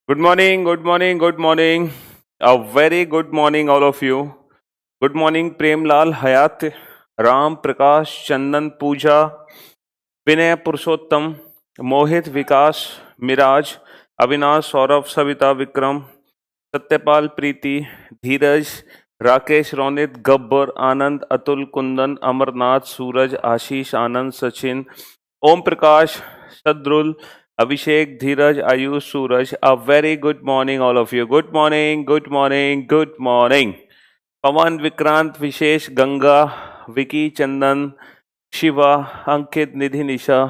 Good morning, good morning, good morning. A very good morning, all of you. Good morning, Premlal, Hayat, Ram, Prakash, Chandan, Pooja, Vinay Purushottam, Mohit, Vikas, Miraj, Avinash, Saurabh, Savita, Vikram, Satyapal, Preeti, Dheeraj, Rakesh, Ronit, Gabbar, Anand, Atul, Kundan, Amarnath, Suraj, Ashish, Anand, Sachin, Om Prakash, Sadrul, Abhishek, Dheeraj, Ayush, Suraj. A very good morning all of you. Good morning, good morning, good morning. Pawan, Vikrant, Vishesh, Ganga, Vicky, Chandan, Shiva, Ankit, Nidhi, Nisha,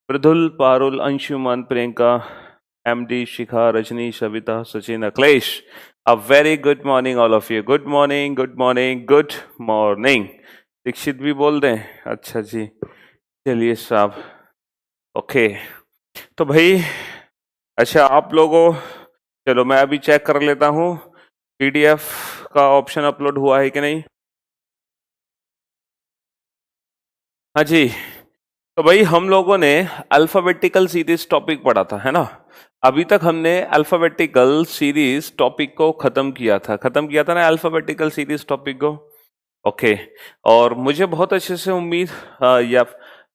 Mridul, Parul, Anshuman, Priyanka, MD, Shikha, Rajni, Savita, Sachin, Akhilesh. A very good morning all of you. Good morning, good morning, good morning. Dixit भी बोल दें. अच्छा जी, चलिए साहब. Okay, तो भाई, अच्छा आप लोगों, चलो मैं अभी चेक कर लेता हूँ पीडीएफ का ऑप्शन अपलोड हुआ है कि नहीं. हाँ जी. तो भाई हम लोगों ने अल्फाबेटिकल सीरीज टॉपिक पढ़ा था, है ना. अभी तक हमने अल्फाबेटिकल सीरीज टॉपिक को खत्म किया था ना, अल्फाबेटिकल सीरीज टॉपिक को. ओके. और मुझे बहुत अच्छे से उम्मीद, या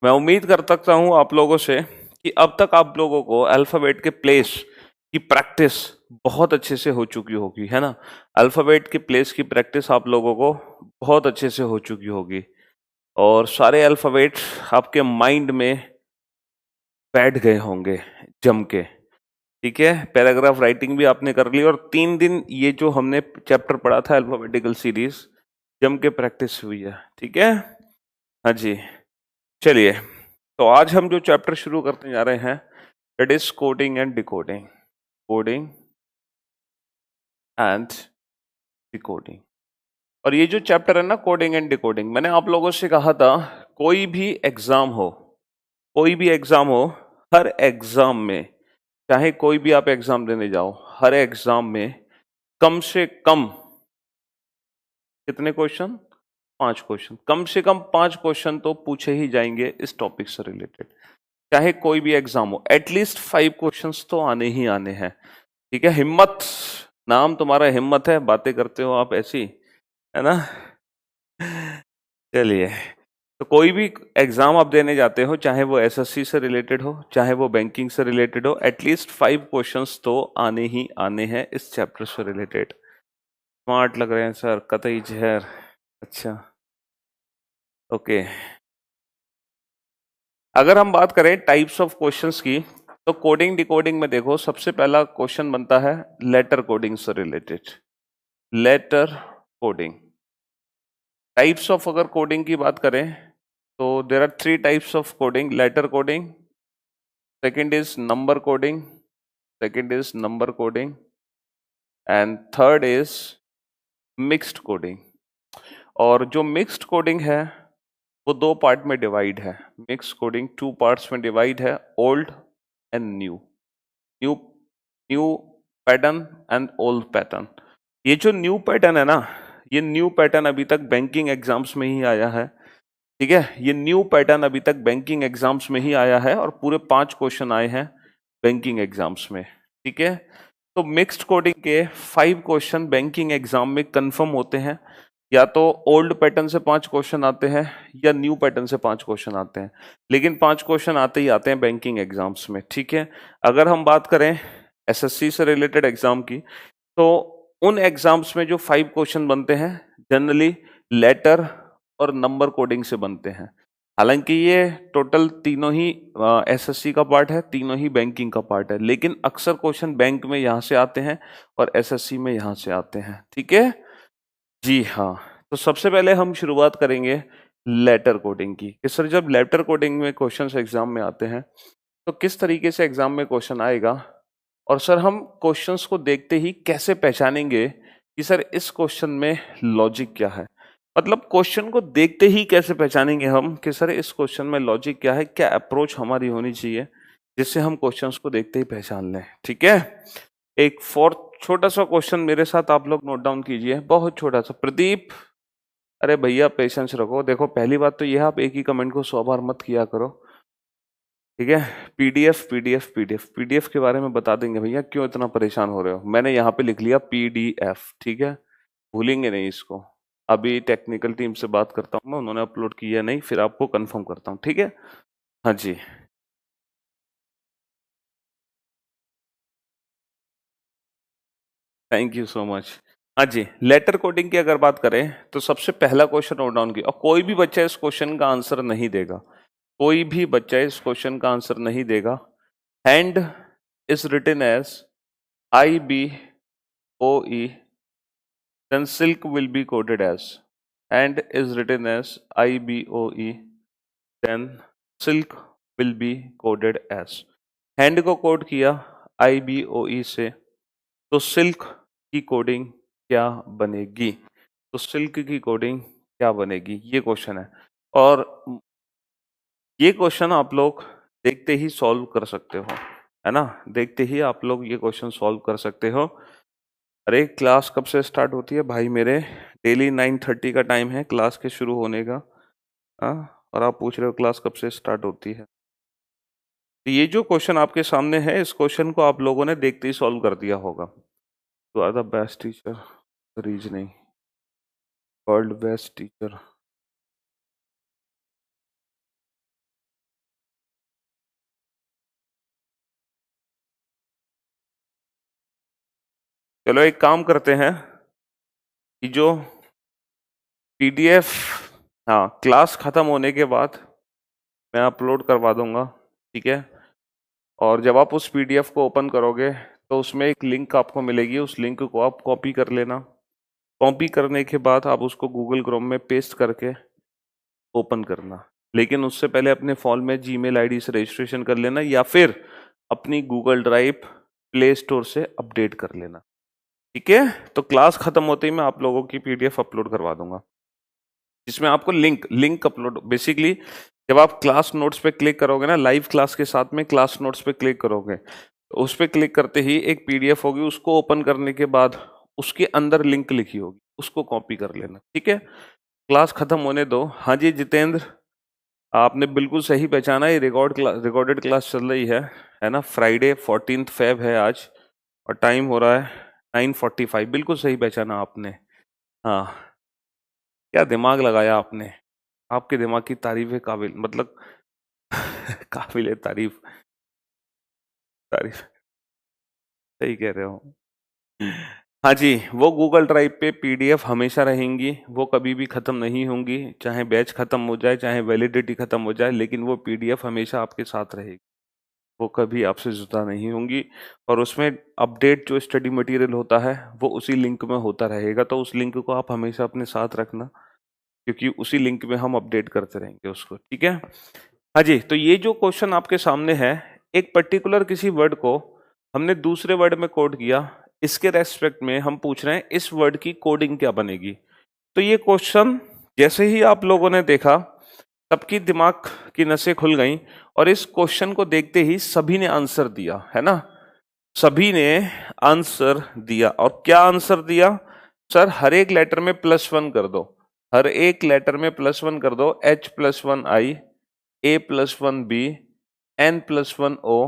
मैं उम्मीद कर सकता हूँ आप लोगों से कि अब तक आप लोगों को अल्फाबेट के प्लेस की प्रैक्टिस बहुत अच्छे से हो चुकी होगी, है ना. अल्फाबेट के प्लेस की प्रैक्टिस आप लोगों को बहुत अच्छे से हो चुकी होगी और सारे अल्फाबेट आपके माइंड में बैठ गए होंगे जम के. ठीक है, पैराग्राफ राइटिंग भी आपने कर ली और 3 दिन ये जो हमने चैप्टर पढ़ा था अल्फाबेटिकल सीरीज जम के प्रैक्टिस हुई है. ठीक है, हाँ जी. चलिए, तो आज हम जो चैप्टर शुरू करने जा रहे हैं that is coding and decoding. Coding and decoding. और ये जो चैप्टर है ना, कोडिंग एंड डिकोडिंग, मैंने आप लोगों से कहा था कोई भी एग्जाम हो, कोई भी एग्जाम हो, हर एग्जाम में, चाहे कोई भी आप एग्जाम देने जाओ, हर एग्जाम में कम से कम कितने क्वेश्चन, 5 क्वेश्चन, कम से कम 5 क्वेश्चन तो पूछे ही जाएंगे इस टॉपिक से रिलेटेड. चाहे कोई भी एग्जाम हो, एटलीस्ट 5 क्वेश्चंस तो आने ही आने हैं. ठीक है, हिम्मत, नाम तुम्हारा हिम्मत है, बातें करते हो आप ऐसी, है ना. चलिए, तो कोई भी एग्जाम आप देने जाते हो, चाहे वो एसएससी से रिलेटेड हो, चाहे वो बैंकिंग से रिलेटेड हो, एटलीस्ट 5 क्वेश्चंस तो आने ही आने हैं इस चैप्टर से रिलेटेड. स्मार्ट लग रहे हैं सर, कतई जहर. अच्छा, ओके. अगर हम बात करें टाइप्स ऑफ क्वेश्चंस की, तो कोडिंग डिकोडिंग में देखो सबसे पहला क्वेश्चन बनता है लेटर कोडिंग से related. Letter coding. Types of अगर कोडिंग की बात करें तो there are 3 types of coding. Letter coding, second is number coding, second is number coding, and third is mixed coding. और जो मिक्स्ड कोडिंग है वो 2 पार्ट में डिवाइड है. मिक्स्ड कोडिंग 2 पार्ट्स में डिवाइड है, old and new. New new pattern and old pattern. ये जो न्यू पैटर्न है ना, ये न्यू पैटर्न अभी तक बैंकिंग एग्जाम्स में ही आया है. ठीक है, ये न्यू पैटर्न अभी तक बैंकिंग एग्जाम्स में ही आया है और पूरे 5 क्वेश्चन आए हैं बैंकिंग एग्जाम्स में. ठीक है, तो मिक्स्ड कोडिंग के 5 क्वेश्चन बैंकिंग एग्जाम में कंफर्म होते हैं. या तो ओल्ड पैटर्न से 5 क्वेश्चन आते हैं या न्यू पैटर्न से 5 क्वेश्चन आते हैं, लेकिन 5 क्वेश्चन आते ही आते हैं बैंकिंग एग्जाम्स में. ठीक है, अगर हम बात करें एसएससी से रिलेटेड एग्जाम की, तो उन एग्जाम्स में जो 5 क्वेश्चन बनते हैं जनरली लेटर और नंबर कोडिंग से बनते हैं. हालांकि ये टोटल तीनों ही एसएससी का पार्ट है, तीनों ही बैंकिंग का पार्ट है, लेकिन अक्सर क्वेश्चन बैंक में यहाँ से आते हैं और एसएससी में यहाँ से आते हैं. ठीक है जी, हाँ. तो सबसे पहले हम शुरुआत करेंगे लेटर कोडिंग की कि सर जब लेटर कोडिंग में क्वेश्चंस एग्जाम में आते हैं तो किस तरीके से एग्जाम में क्वेश्चन आएगा, और सर हम क्वेश्चंस को देखते ही कैसे पहचानेंगे कि सर इस क्वेश्चन में लॉजिक क्या है. मतलब क्वेश्चन को देखते ही कैसे पहचानेंगे हम कि सर इस क्वेश्चन में लॉजिक क्या है, क्या अप्रोच हमारी होनी चाहिए जिससे हम क्वेश्चंस को देखते ही पहचान लें. ठीक है, एक फोर्थ छोटा सा क्वेश्चन मेरे साथ आप लोग नोट डाउन कीजिए, बहुत छोटा सा. प्रदीप, अरे भैया पेशेंस रखो. देखो पहली बात तो यह आप एक ही कमेंट को 100 बार मत किया करो. ठीक है। पीडीएफ पीडीएफ पीडीएफ पीडीएफ के बारे में बता देंगे भैया, क्यों इतना परेशान हो रहे हो। मैंने यहाँ पे लिख लिया पीडीएफ, ठीक है, भूलेंगे नहीं इसको। अभी टेक्निकल टीम से बात करता हूँ मैं, उन्होंने अपलोड किया नहीं, फिर आपको कंफर्म करता हूँ, ठीक है। हाँ जी, थैंक यू सो मच। हाँ जी, लेटर कोडिंग की अगर बात करें तो सबसे पहला क्वेश्चन नोट डाउन किया, और कोई भी बच्चा इस क्वेश्चन का आंसर नहीं देगा, कोई भी बच्चा इस क्वेश्चन का आंसर नहीं देगा। Hand is written as IBOE, then silk will be coded as, and is written as IBOE, then silk will be coded as। Hand को कोड किया IBOE से, तो सिल्क की कोडिंग क्या बनेगी, तो सिल्क की कोडिंग क्या बनेगी, ये क्वेश्चन है। और ये क्वेश्चन आप लोग देखते ही सॉल्व कर सकते हो, है ना, देखते ही आप लोग ये क्वेश्चन सॉल्व कर सकते हो। अरे क्लास कब से स्टार्ट होती है भाई मेरे, डेली 9:30 का टाइम है क्लास के शुरू होने का। और आप पूछ रहे हो क्लास कब से स्टार्ट होती है। तो ये जो क्वेश्चन आपके सामने है, इस क्वेश्चन को आप लोगों ने देखते ही सॉल्व कर दिया होगा। तो are the best teacher reasoning, world best teacher. चलो एक काम करते हैं कि जो पीडीएफ, हाँ, क्लास खत्म होने के बाद मैं अपलोड करवा दूंगा, ठीक है। और जब आप उस पीडीएफ को ओपन करोगे तो उसमें एक लिंक आपको मिलेगी, उस लिंक को आप कॉपी कर लेना। कॉपी करने के बाद आप उसको गूगल क्रोम में पेस्ट करके ओपन करना, लेकिन उससे पहले अपने फोन में जीमेल आईडी से रजिस्ट्रेशन कर लेना, या फिर अपनी गूगल ड्राइव प्ले स्टोर से अपडेट कर लेना, ठीक है। तो क्लास खत्म होते ही मैं आप लोगों की पीडीएफ अपलोड करवा दूंगा, जिसमें आपको लिंक अपलोड, बेसिकली जब आप क्लास नोट्स पे क्लिक करोगे ना, लाइव क्लास के साथ में क्लास नोट्स पे क्लिक करोगे, तो उस पे क्लिक करते ही एक पीडीएफ होगी, उसको ओपन करने के बाद उसके अंदर लिंक लिखी होगी, उसको कॉपी कर लेना, ठीक है। क्लास खत्म होने दो। हाँ जी जितेंद्र, आपने बिल्कुल सही पहचाना, ये रिकॉर्डेड क्लास चल रही है ना। फ्राइडे 14 फेब है आज, और टाइम हो रहा है 9:45, बिल्कुल सही पहचाना आपने। हाँ, क्या दिमाग लगाया आपने, आपके दिमाग की तारीफ है काबिल, मतलब काबिल है तारीफ, तारीफ, सही कह रहे हो। हाँ जी, वो गूगल ड्राइव पे पीडीएफ हमेशा रहेंगी, वो कभी भी खत्म नहीं होंगी, चाहे बैच खत्म हो जाए, चाहे वैलिडिटी खत्म हो जाए, लेकिन वो पीडीएफ हमेशा आपके साथ रहेगी, वो कभी आपसे जुदा नहीं होंगी। और उसमें अपडेट जो स्टडी मटेरियल होता है वो उसी लिंक में होता रहेगा, तो उस लिंक को आप हमेशा अपने साथ रखना, क्योंकि उसी लिंक में हम अपडेट करते रहेंगे उसको, ठीक है। हाँ जी, तो ये जो क्वेश्चन आपके सामने है, एक पर्टिकुलर किसी वर्ड को हमने दूसरे वर्ड में कोड किया, इसके रेस्पेक्ट में हम पूछ रहे हैं इस वर्ड की कोडिंग क्या बनेगी। तो ये क्वेश्चन जैसे ही आप लोगों ने देखा, सबकी दिमाग की नसें खुल गईं, और इस क्वेश्चन को देखते ही सभी ने आंसर दिया, है ना, सभी ने आंसर दिया। और क्या आंसर दिया, सर हर एक लेटर में +1 कर दो, हर एक लेटर में +1 कर दो, H+1I, A+1B, N+1O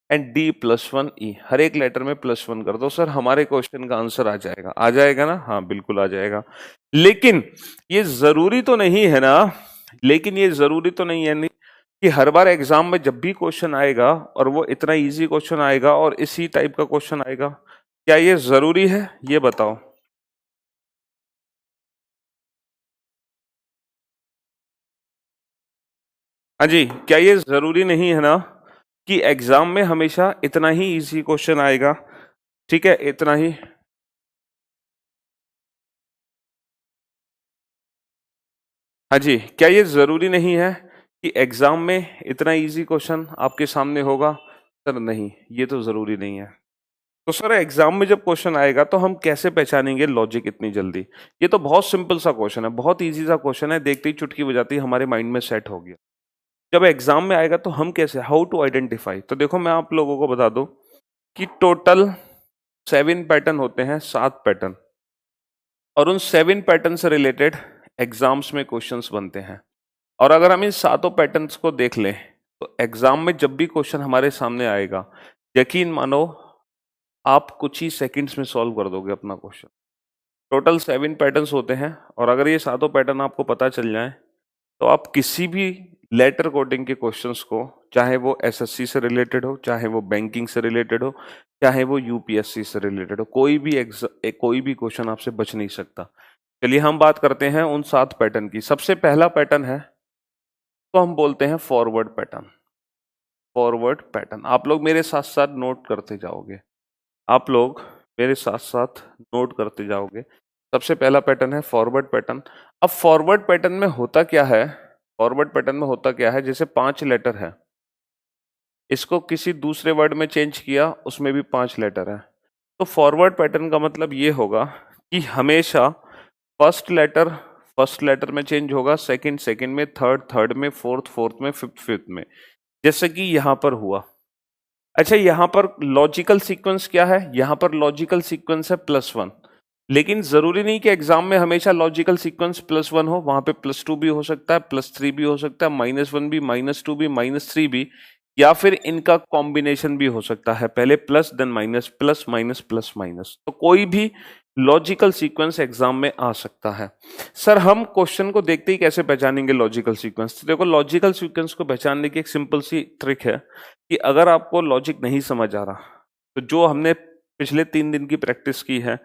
and D+1E, हर एक लेटर में +1 कर दो, सर हमारे क्वेश्चन का आंसर आ जाएगा। आ जाएगा ना, हाँ बिल्कुल आ जाएगा। लेकिन ये जरूरी तो नहीं है ना, लेकिन ये जरूरी तो नहीं है नहीं कि हर बार एग्जाम में जब भी क्वेश्चन आएगा और वो इतना इजी क्वेश्चन आएगा और इसी टाइप का क्वेश्चन आएगा, क्या ये जरूरी है, ये बताओ। हाँ जी, क्या ये जरूरी नहीं है ना कि एग्जाम में हमेशा इतना ही इजी क्वेश्चन आएगा, ठीक है, इतना ही। हाँ जी, क्या ये जरूरी नहीं है कि एग्जाम में इतना इजी क्वेश्चन आपके सामने होगा, सर नहीं, ये तो जरूरी नहीं है। तो सर एग्जाम में जब क्वेश्चन आएगा तो हम कैसे पहचानेंगे लॉजिक इतनी जल्दी। ये तो बहुत सिंपल सा क्वेश्चन है, बहुत इजी सा क्वेश्चन है, देखते ही चुटकी बजाती हमारे माइंड में सेट हो गया। जब एग्जाम में आएगा तो हम कैसे, हाउ टू आइडेंटिफाई। तो देखो मैं आप लोगों को बता दूं कि टोटल 7 पैटर्न होते हैं, 7 पैटर्न, और उन 7 पैटर्न से रिलेटेड एग्जाम्स में क्वेश्चंस बनते हैं। और अगर हम इन सातों पैटर्न्स को देख लें तो एग्जाम में जब भी क्वेश्चन हमारे सामने आएगा, यकीन मानो आप कुछ ही सेकंड्स में सॉल्व कर दोगे अपना क्वेश्चन। टोटल 7 पैटर्न्स होते हैं, और अगर ये सातों पैटर्न आपको पता चल जाए तो आप किसी भी लेटर कोडिंग के क्वेश्चंस को, चाहे वो एसएससी से रिलेटेड हो, चाहे वो बैंकिंग से रिलेटेड हो, चाहे वो यूपीएससी से रिलेटेड हो, कोई भी क्वेश्चन आपसे बच नहीं सकता। चलिए हम बात करते हैं उन 7 पैटर्न की। सबसे पहला पैटर्न है, तो हम बोलते हैं फॉरवर्ड पैटर्न। फॉरवर्ड पैटर्न आप लोग मेरे साथ साथ नोट करते जाओगे, आप लोग मेरे साथ साथ नोट करते जाओगे। सबसे पहला पैटर्न है फॉरवर्ड पैटर्न। अब फॉरवर्ड पैटर्न में होता क्या है, फॉरवर्ड पैटर्न में होता क्या है, जैसे 5 लेटर है, इसको किसी दूसरे वर्ड में चेंज किया, उसमें भी 5 लेटर है। तो फॉरवर्ड पैटर्न का मतलब ये होगा कि हमेशा फर्स्ट लेटर में चेंज होगा, सेकंड में, थर्ड में, फोर्थ में, फिफ्थ में, जैसे कि यहां पर हुआ। अच्छा, यहां पर लॉजिकल सीक्वेंस क्या है, यहां पर लॉजिकल सीक्वेंस है +1, लेकिन जरूरी नहीं कि एग्जाम में हमेशा लॉजिकल सीक्वेंस +1 हो, वहां पे +2 भी हो सकता है, +3 भी हो सकता है, -1 भी, -2 भी, -3 भी, या फिर इनका कॉम्बिनेशन भी हो सकता है, पहले plus then minus, plus minus plus minus. तो कोई भी लॉजिकल सीक्वेंस एग्जाम में आ सकता है। सर हम क्वेश्चन को देखते ही कैसे पहचानेंगे लॉजिकल सीक्वेंस? तो देखो, लॉजिकल सीक्वेंस को पहचानने की एक सिंपल सी ट्रिक है कि अगर आपको लॉजिक नहीं समझ आ रहा, तो जो हमने पिछले 3 दिन की प्रैक्टिस की है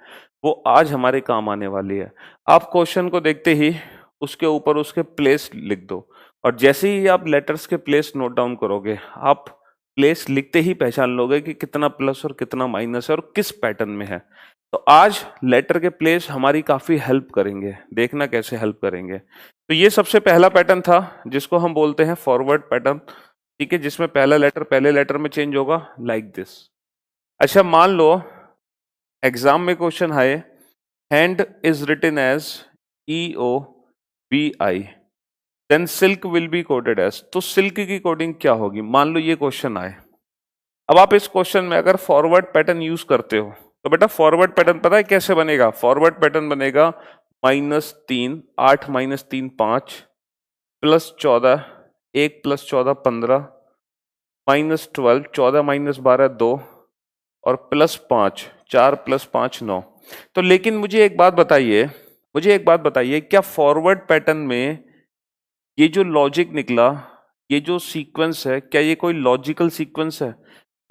वो आज हमारे काम आने वाली है। आप क्वेश्चन को देखते ही उसके ऊपर उसके प्लेस लिख दो, और जैसे ही आप लेटर्स के प्लेस नोट डाउन करोगे, आप प्लेस लिखते ही पहचान लोगे कि कितना प्लस और कितना माइनस है और किस पैटर्न में है। तो आज लेटर के प्लेस हमारी काफी हेल्प करेंगे, देखना कैसे हेल्प करेंगे। तो ये सबसे पहला पैटर्न था जिसको हम बोलते हैं फॉरवर्ड पैटर्न, ठीक है, जिसमें पहला लेटर पहले लेटर में चेंज होगा, लाइक दिस। अच्छा, मान लो एग्जाम में क्वेश्चन आए, hand is written as EOBI, then silk will be coded as. तो सिल्क की कोडिंग क्या होगी? मान लो ये क्वेश्चन आए, अब आप इस क्वेश्चन में अगर फॉरवर्ड पैटर्न यूज करते हो तो बेटा फॉरवर्ड पैटर्न पता है कैसे बनेगा? फॉरवर्ड पैटर्न बनेगा -3, 8 - 3 5, +14, 1 + 14 15, -12, 14 - 12 2, और +5, 4 + 5 9। तो लेकिन मुझे एक बात बताइए, क्या फॉरवर्ड पैटर्न में ये जो लॉजिक निकला, ये जो सीक्वेंस है, क्या ये कोई लॉजिकल सीक्वेंस है?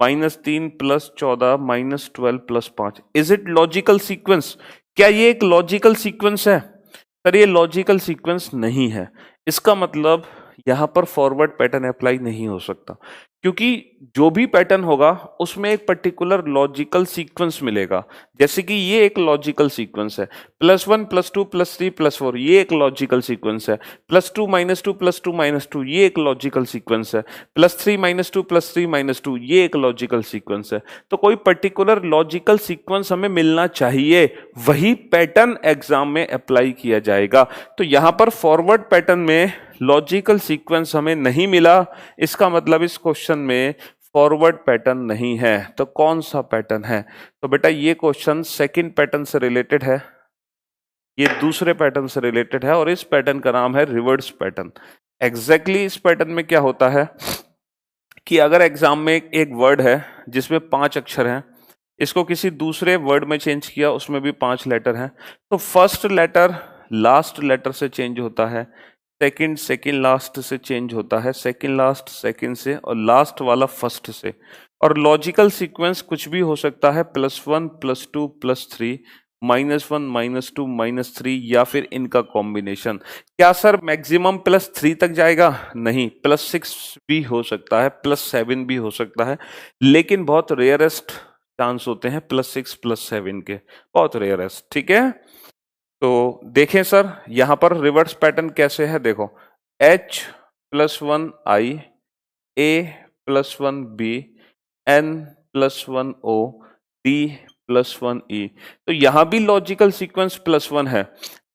-3 + 14 -12 + 5, इज इट लॉजिकल सीक्वेंस? क्या ये एक लॉजिकल सीक्वेंस है? सर ये लॉजिकल सीक्वेंस नहीं है। इसका मतलब यहां पर फॉरवर्ड पैटर्न अप्लाई नहीं हो सकता, क्योंकि जो भी पैटर्न होगा उसमें एक पर्टिकुलर लॉजिकल सीक्वेंस मिलेगा। जैसे कि ये एक लॉजिकल सीक्वेंस है, +1 +2 +3 +4, ये एक लॉजिकल सीक्वेंस है, +2 -2 +2 -2, ये एक लॉजिकल सीक्वेंस है, +3 -2 +3 -2, ये एक लॉजिकल सीक्वेंस है। तो कोई पर्टिकुलर लॉजिकल सीक्वेंस हमें मिलना चाहिए, वही पैटर्न एग्जाम में अप्लाई किया जाएगा। तो यहां पर फॉरवर्ड पैटर्न में लॉजिकल सीक्वेंस हमें नहीं मिला, इसका मतलब इस क्वेश्चन में फॉरवर्ड पैटर्न नहीं है। तो कौन सा पैटर्न है? तो बेटा ये क्वेश्चन सेकंड पैटर्न से रिलेटेड है, ये दूसरे पैटर्न से रिलेटेड है, और इस पैटर्न का नाम है रिवर्स पैटर्न। एग्जैक्टली इस पैटर्न में क्या होता है कि अगर एग्जाम में एक वर्ड है जिसमें 5 अक्षर हैं, इसको किसी दूसरे वर्ड में चेंज किया, उसमें भी 5 लेटर हैं, तो फर्स्ट लेटर लास्ट लेटर से चेंज होता है, सेकंड लास्ट से चेंज होता है, सेकंड लास्ट सेकंड से, और लास्ट वाला फर्स्ट से। और लॉजिकल सीक्वेंस कुछ भी हो सकता है, +1 +2 +3, -1 -2 -3, या फिर इनका कॉम्बिनेशन। क्या सर मैक्सिमम +3 तक जाएगा? नहीं, +6 भी हो सकता है, +7 भी हो सकता है, लेकिन बहुत रेयरेस्ट चांस होते हैं +6 +7 के, बहुत रेयरेस्ट, ठीक है। तो देखें सर यहां पर रिवर्स पैटर्न कैसे है, देखो H +1 I, A +1 B, N +1 O, D +1 E। तो यहां भी लॉजिकल सीक्वेंस +1 है,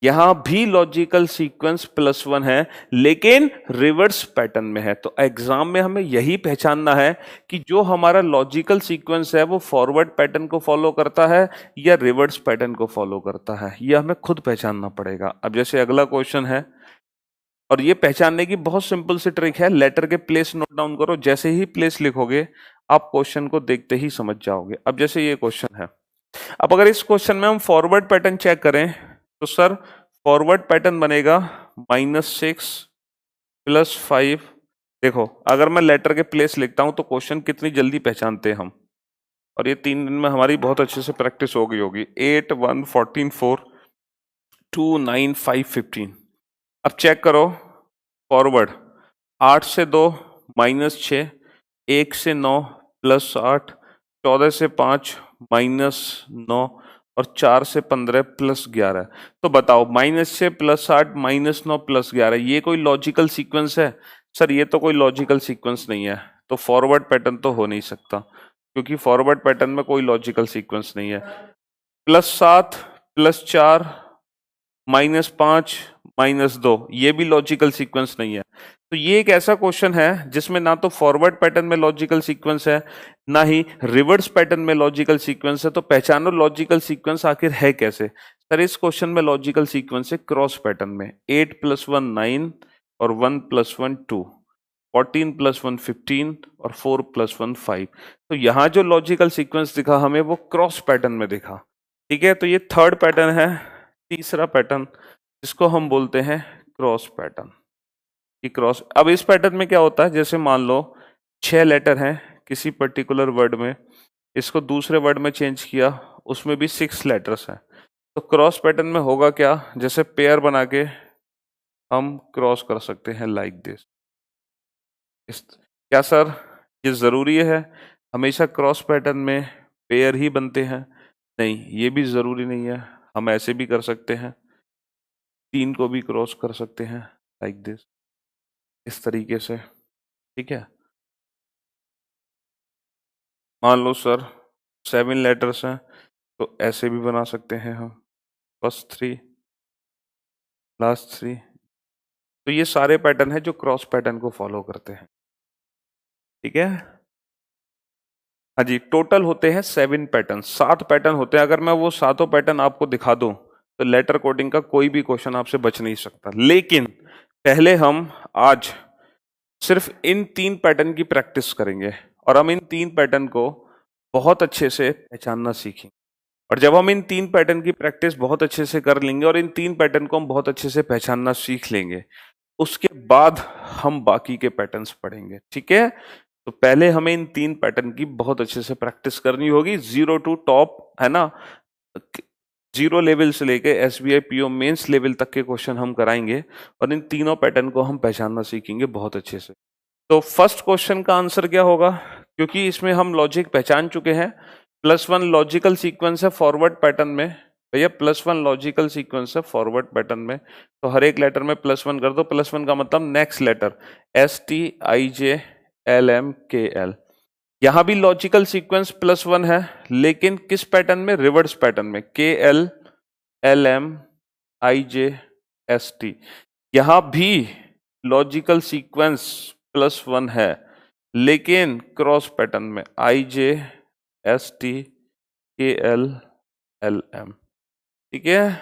यहां भी लॉजिकल सीक्वेंस +1 है, लेकिन रिवर्स पैटर्न में है। तो एग्जाम में हमें यही पहचानना है कि जो हमारा लॉजिकल सीक्वेंस है वो फॉरवर्ड पैटर्न को फॉलो करता है या रिवर्स पैटर्न को फॉलो करता है, यह हमें खुद पहचानना पड़ेगा। अब जैसे अगला क्वेश्चन है, और ये पहचानने की बहुत सिंपल सी ट्रिक है, लेटर के प्लेस नोट डाउन करो, जैसे ही प्लेस लिखोगे आप क्वेश्चन को देखते ही समझ जाओगे। अब जैसे ये क्वेश्चन है, अब अगर इस क्वेश्चन में हम फॉरवर्ड पैटर्न चेक करें तो सर फॉरवर्ड पैटर्न बनेगा -6 + 5। देखो अगर मैं लेटर के प्लेस लिखता हूं तो क्वेश्चन कितनी जल्दी पहचानते हैं हम, और ये 3 दिन में हमारी बहुत अच्छे से प्रैक्टिस हो गई होगी। 8 1 14 4 2 9 5 15। अब चेक करो फॉरवर्ड, 8 से 2 -6, 1 से 9 +8, 14 से 5 -9 और 4 से 15 +11। तो बताओ -6 +8 -9 +11 ये कोई लॉजिकल सीक्वेंस है? सर ये तो कोई लॉजिकल सीक्वेंस नहीं है, तो फॉरवर्ड पैटर्न तो हो नहीं सकता, क्योंकि फॉरवर्ड पैटर्न में कोई लॉजिकल सीक्वेंस नहीं है। +7 +4 -5 -2 ये भी लॉजिकल सीक्वेंस नहीं है। तो ये एक ऐसा क्वेश्चन है जिसमें ना तो फॉरवर्ड पैटर्न में लॉजिकल सीक्वेंस है, ना ही रिवर्स पैटर्न में लॉजिकल सीक्वेंस है। तो पहचानो लॉजिकल सीक्वेंस आखिर है कैसे? सर इस क्वेश्चन में लॉजिकल सीक्वेंस है क्रॉस पैटर्न में। 8 + 1 9 और 1 + 1 2, 14 + 1 15 और 4 + 1 5। तो यहाँ जो लॉजिकल सीक्वेंस दिखा हमें वो क्रॉस पैटर्न में दिखा। ठीक है, तो ये थर्ड पैटर्न है। तीसरा पैटर्न जिसको हम बोलते हैं क्रॉस पैटर्न की क्रॉस। अब इस पैटर्न में क्या होता है, जैसे मान लो 6 लेटर हैं किसी पर्टिकुलर वर्ड में, इसको दूसरे वर्ड में चेंज किया, उसमें भी 6 लेटर्स हैं। तो क्रॉस पैटर्न में होगा क्या, जैसे पेयर बना के हम क्रॉस कर सकते हैं लाइक दिस। क्या सर ये जरूरी है हमेशा क्रॉस पैटर्न में पेयर ही बनते हैं? नहीं, ये भी जरूरी नहीं है, हम ऐसे भी कर सकते हैं, 3 को भी क्रॉस कर सकते हैं लाइक दिस, इस तरीके से। ठीक है, मान लो सर 7 लेटर्स हैं तो ऐसे भी बना सकते हैं हम, फर्स्ट 3 लास्ट 3। तो ये सारे पैटर्न है जो क्रॉस पैटर्न को फॉलो करते हैं। ठीक है, हाँ जी, टोटल होते हैं 7 पैटर्न, 7 पैटर्न होते हैं। अगर मैं वो सातों पैटर्न आपको दिखा दूं तो लेटर कोडिंग का कोई भी क्वेश्चन आपसे बच नहीं सकता। लेकिन पहले हम आज सिर्फ इन 3 पैटर्न की प्रैक्टिस करेंगे, और हम इन 3 पैटर्न को बहुत अच्छे से पहचानना सीखेंगे। और जब हम इन 3 पैटर्न की प्रैक्टिस बहुत अच्छे से कर लेंगे और इन 3 पैटर्न को हम बहुत अच्छे से पहचानना सीख लेंगे, उसके बाद हम बाकी के पैटर्न्स पढ़ेंगे। ठीक है, तो पहले हमें इन 3 पैटर्न की बहुत अच्छे से प्रैक्टिस करनी होगी। 0 टू टॉप है ना, 0 लेवल से लेके SBI PO मेंस लेवल तक के क्वेश्चन हम कराएंगे, और इन तीनों पैटर्न को हम पहचानना सीखेंगे बहुत अच्छे से। तो फर्स्ट क्वेश्चन का आंसर क्या होगा, क्योंकि इसमें हम लॉजिक पहचान चुके हैं। +1 लॉजिकल सीक्वेंस है फॉरवर्ड पैटर्न में, भैया +1 लॉजिकल सीक्वेंस है फॉरवर्ड पैटर्न में। तो हर एक लेटर में +1 कर दो, +1 का मतलब नेक्स्ट लेटर STIJLMKL। यहां भी लॉजिकल सीक्वेंस +1 है, लेकिन किस पैटर्न में? रिवर्स पैटर्न में, KLLMIJST। यहां भी लॉजिकल सीक्वेंस +1 है, लेकिन क्रॉस पैटर्न में IJSTKLLM। ठीक है,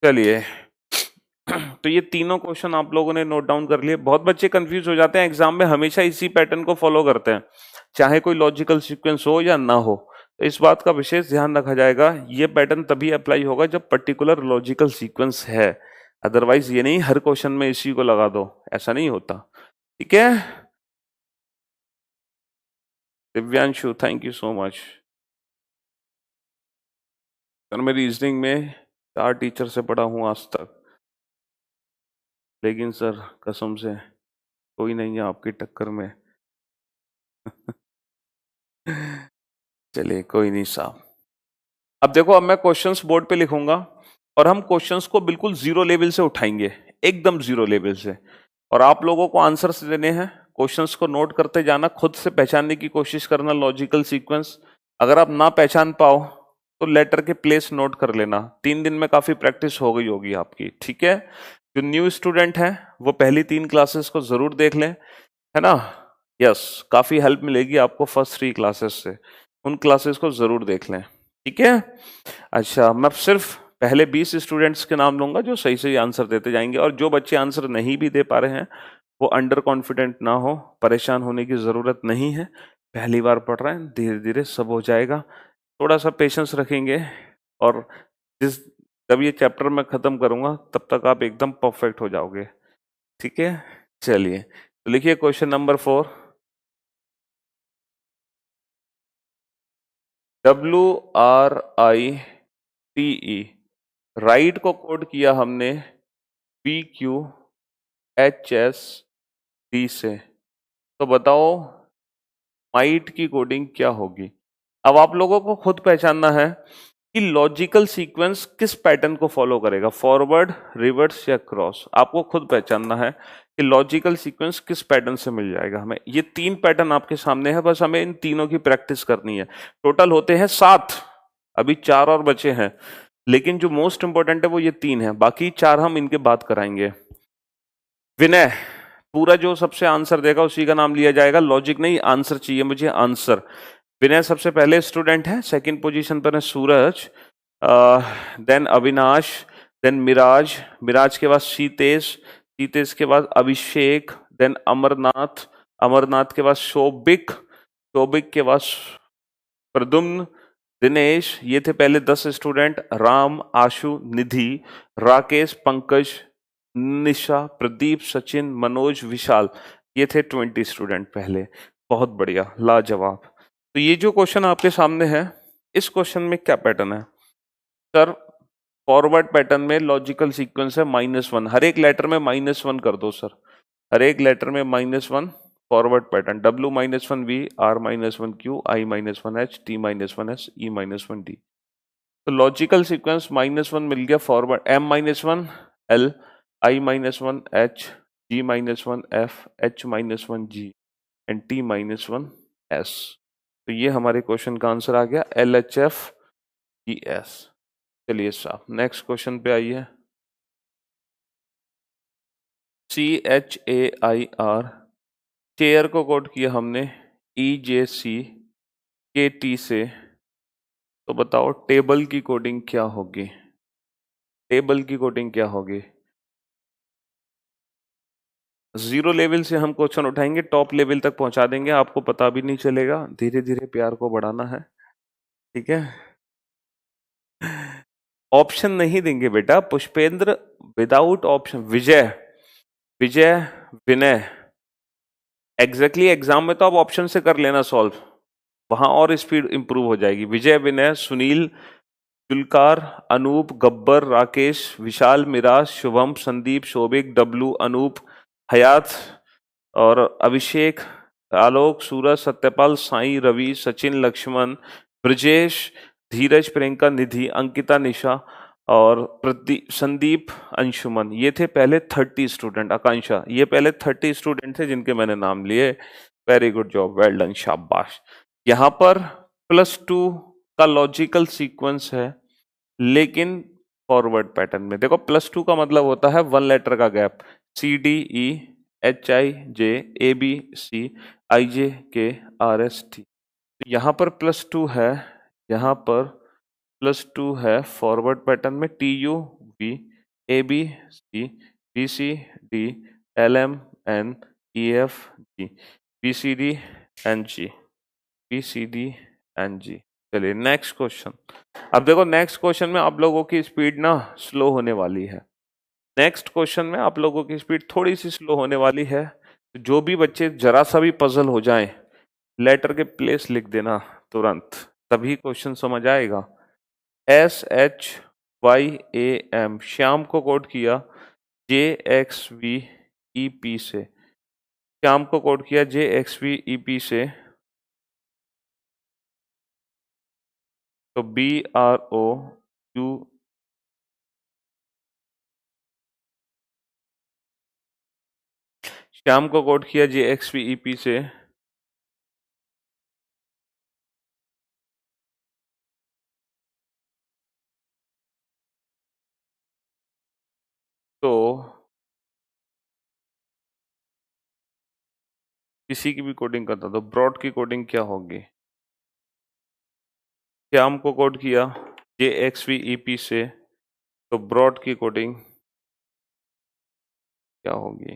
चलिए तो ये तीनों क्वेश्चन आप लोगों ने नोट डाउन कर लिए। बहुत बच्चे कंफ्यूज हो जाते हैं एग्जाम में, हमेशा इसी पैटर्न को फॉलो करते हैं, चाहे कोई लॉजिकल सीक्वेंस हो या ना हो। तो इस बात का विशेष ध्यान रखा जाएगा, ये पैटर्न तभी अप्लाई होगा जब पर्टिकुलर लॉजिकल सीक्वेंस है, अदरवाइज ये नहीं हर क्वेश्चन में इसी को लगा दो, ऐसा नहीं होता। ठीक है, Divyanshu thank you so much. Sir मैं रीजनिंग में 4 टीचर से पढ़ा हूँ आज तक, लेकिन सर कसम से कोई नहीं है आपकी टक्कर में। चलिए कोई नहीं साहब। अब देखो, अब मैं क्वेश्चंस बोर्ड पे लिखूंगा और हम क्वेश्चंस को बिल्कुल 0 लेवल से उठाएंगे, एकदम 0 लेवल से, और आप लोगों को आंसर्स देने हैं। क्वेश्चंस को नोट करते जाना, खुद से पहचानने की कोशिश करना लॉजिकल सीक्वेंस। अगर आप ना पहचान पाओ तो लेटर के प्लेस नोट कर लेना। 3 दिन में काफी प्रैक्टिस हो गई होगी आपकी। ठीक है, जो न्यू स्टूडेंट हैं वो पहली 3 क्लासेस को जरूर देख लें, है ना। यस, काफी हेल्प मिलेगी आपको फर्स्ट 3 क्लासेस से, उन क्लासेस को जरूर देख लें। ठीक है, अच्छा मैं सिर्फ पहले 20 स्टूडेंट्स के नाम लूंगा जो सही सही आंसर देते जाएंगे, और जो बच्चे आंसर नहीं भी दे पा रहे हैं वो अंडर कॉन्फिडेंट ना हो, परेशान होने की जरूरत नहीं है, पहली बार पढ़ रहे हैं, धीरे धीरे सब हो जाएगा। थोड़ा सा पेशेंस रखेंगे, और जिस जब ये चैप्टर मैं खत्म करूंगा तब तक आप एकदम परफेक्ट हो जाओगे। ठीक है, चलिए तो लिखिए क्वेश्चन नंबर 4। WRITE, राइट को कोड किया हमने PQHSD से, तो बताओ माइट की कोडिंग क्या होगी। अब आप लोगों को खुद पहचानना है कि लॉजिकल सीक्वेंस किस पैटर्न को फॉलो करेगा, फॉरवर्ड, रिवर्स या क्रॉस। आपको खुद पहचानना है कि लॉजिकल सीक्वेंस किस पैटर्न से मिल जाएगा हमें। ये 3 पैटर्न आपके सामने है, बस हमें इन तीनों की प्रैक्टिस करनी है। टोटल होते हैं 7, अभी 4 और बचे हैं, लेकिन जो मोस्ट इंपॉर्टेंट है वो ये 3 है, बाकी 4 हम इनके बात कराएंगे। विनय, पूरा जो सबसे आंसर देगा उसी का नाम लिया जाएगा, लॉजिक नहीं, आंसर चाहिए मुझे, आंसर। विनय सबसे पहले स्टूडेंट है, सेकंड पोजीशन पर है सूरज, देन अविनाश, देन मिराज, मिराज के बाद शीतेश, शीतेश के बाद अभिषेक, देन अमरनाथ, अमरनाथ के बाद शोभिक, शोभिक के बाद प्रद्युम्न, दिनेश। ये थे पहले 10 स्टूडेंट, राम, आशु, निधि, राकेश, पंकज, निशा, प्रदीप, सचिन, मनोज, विशाल। ये थे 20 स्टूडेंट पहले। बहुत बढ़िया, लाजवाब। तो ये जो क्वेश्चन आपके सामने है, इस क्वेश्चन में क्या पैटर्न है सर? फॉरवर्ड पैटर्न में लॉजिकल सीक्वेंस है -1, हर एक लेटर में -1 कर दो सर, हर एक लेटर में -1। Forward pattern W-1V, R-1Q, I-1H, T-1S, E-1D। तो लॉजिकल सीक्वेंस -1 मिल गया forward, M-1L, I-1H, G-1F, H-1G and T-1S। तो ये हमारे क्वेश्चन का आंसर आ गया, LHFGS। चलिए साहब नेक्स्ट क्वेश्चन पे आइए। CHAIR, चेयर को कोड किया हमने EJCKT से, तो बताओ टेबल की कोडिंग क्या होगी, टेबल की कोडिंग क्या होगी। 0 लेवल से हम क्वेश्चन उठाएंगे, टॉप लेवल तक पहुंचा देंगे, आपको पता भी नहीं चलेगा, धीरे धीरे प्यार को बढ़ाना है। ठीक है, ऑप्शन नहीं देंगे बेटा, पुष्पेंद्र विदाउट ऑप्शन। विजय, विजय, विनय, एग्जैक्टली एग्जाम में तो आप ऑप्शन से कर लेना सॉल्व, वहां और स्पीड इंप्रूव हो जाएगी। विजय, विनय, सुनील, जुलकार, अनूप, गब्बर, राकेश, विशाल, मिराज, शुभम, संदीप, शोभिक, डब्लू, अनूप, हयात और अभिषेक, आलोक, सूरज, सत्यपाल, साई, रवि, सचिन, लक्ष्मण, ब्रजेश, धीरज, प्रियंका, निधि, अंकिता, निशा और प्रदीप, संदीप, अंशुमन। ये थे पहले 30 स्टूडेंट। आकांक्षा, ये पहले 30 स्टूडेंट थे जिनके मैंने नाम लिए। Very good job, well done, शाबाश। यहाँ पर +2 का लॉजिकल सीक्वेंस है, लेकिन फॉरवर्ड पैटर्न में। देखो +2 का मतलब होता है 1 लेटर का गैप, CDEHIJABCIJKRST। यहाँ पर +2 है, यहाँ पर +2 है फॉरवर्ड पैटर्न में, TUV, ABCDECDLMNEFG, BCDNG। चलिए नेक्स्ट क्वेश्चन। अब देखो नेक्स्ट क्वेश्चन में आप लोगों की स्पीड ना स्लो होने वाली है, नेक्स्ट क्वेश्चन में आप लोगों की स्पीड थोड़ी सी स्लो होने वाली है। जो भी बच्चे जरा सा भी पजल हो जाएं, लेटर के प्लेस लिख देना तुरंत, तभी क्वेश्चन समझ आएगा। SHYAM, श्याम को कोड किया JXVEP से, श्याम को कोड किया JXVEP से, तो BROU, श्याम को कोड किया JXVEP से, तो किसी की भी कोडिंग करता, तो ब्रॉड की कोडिंग क्या होगी। श्याम को कोड किया JXVEP से, तो ब्रॉड की कोडिंग क्या होगी?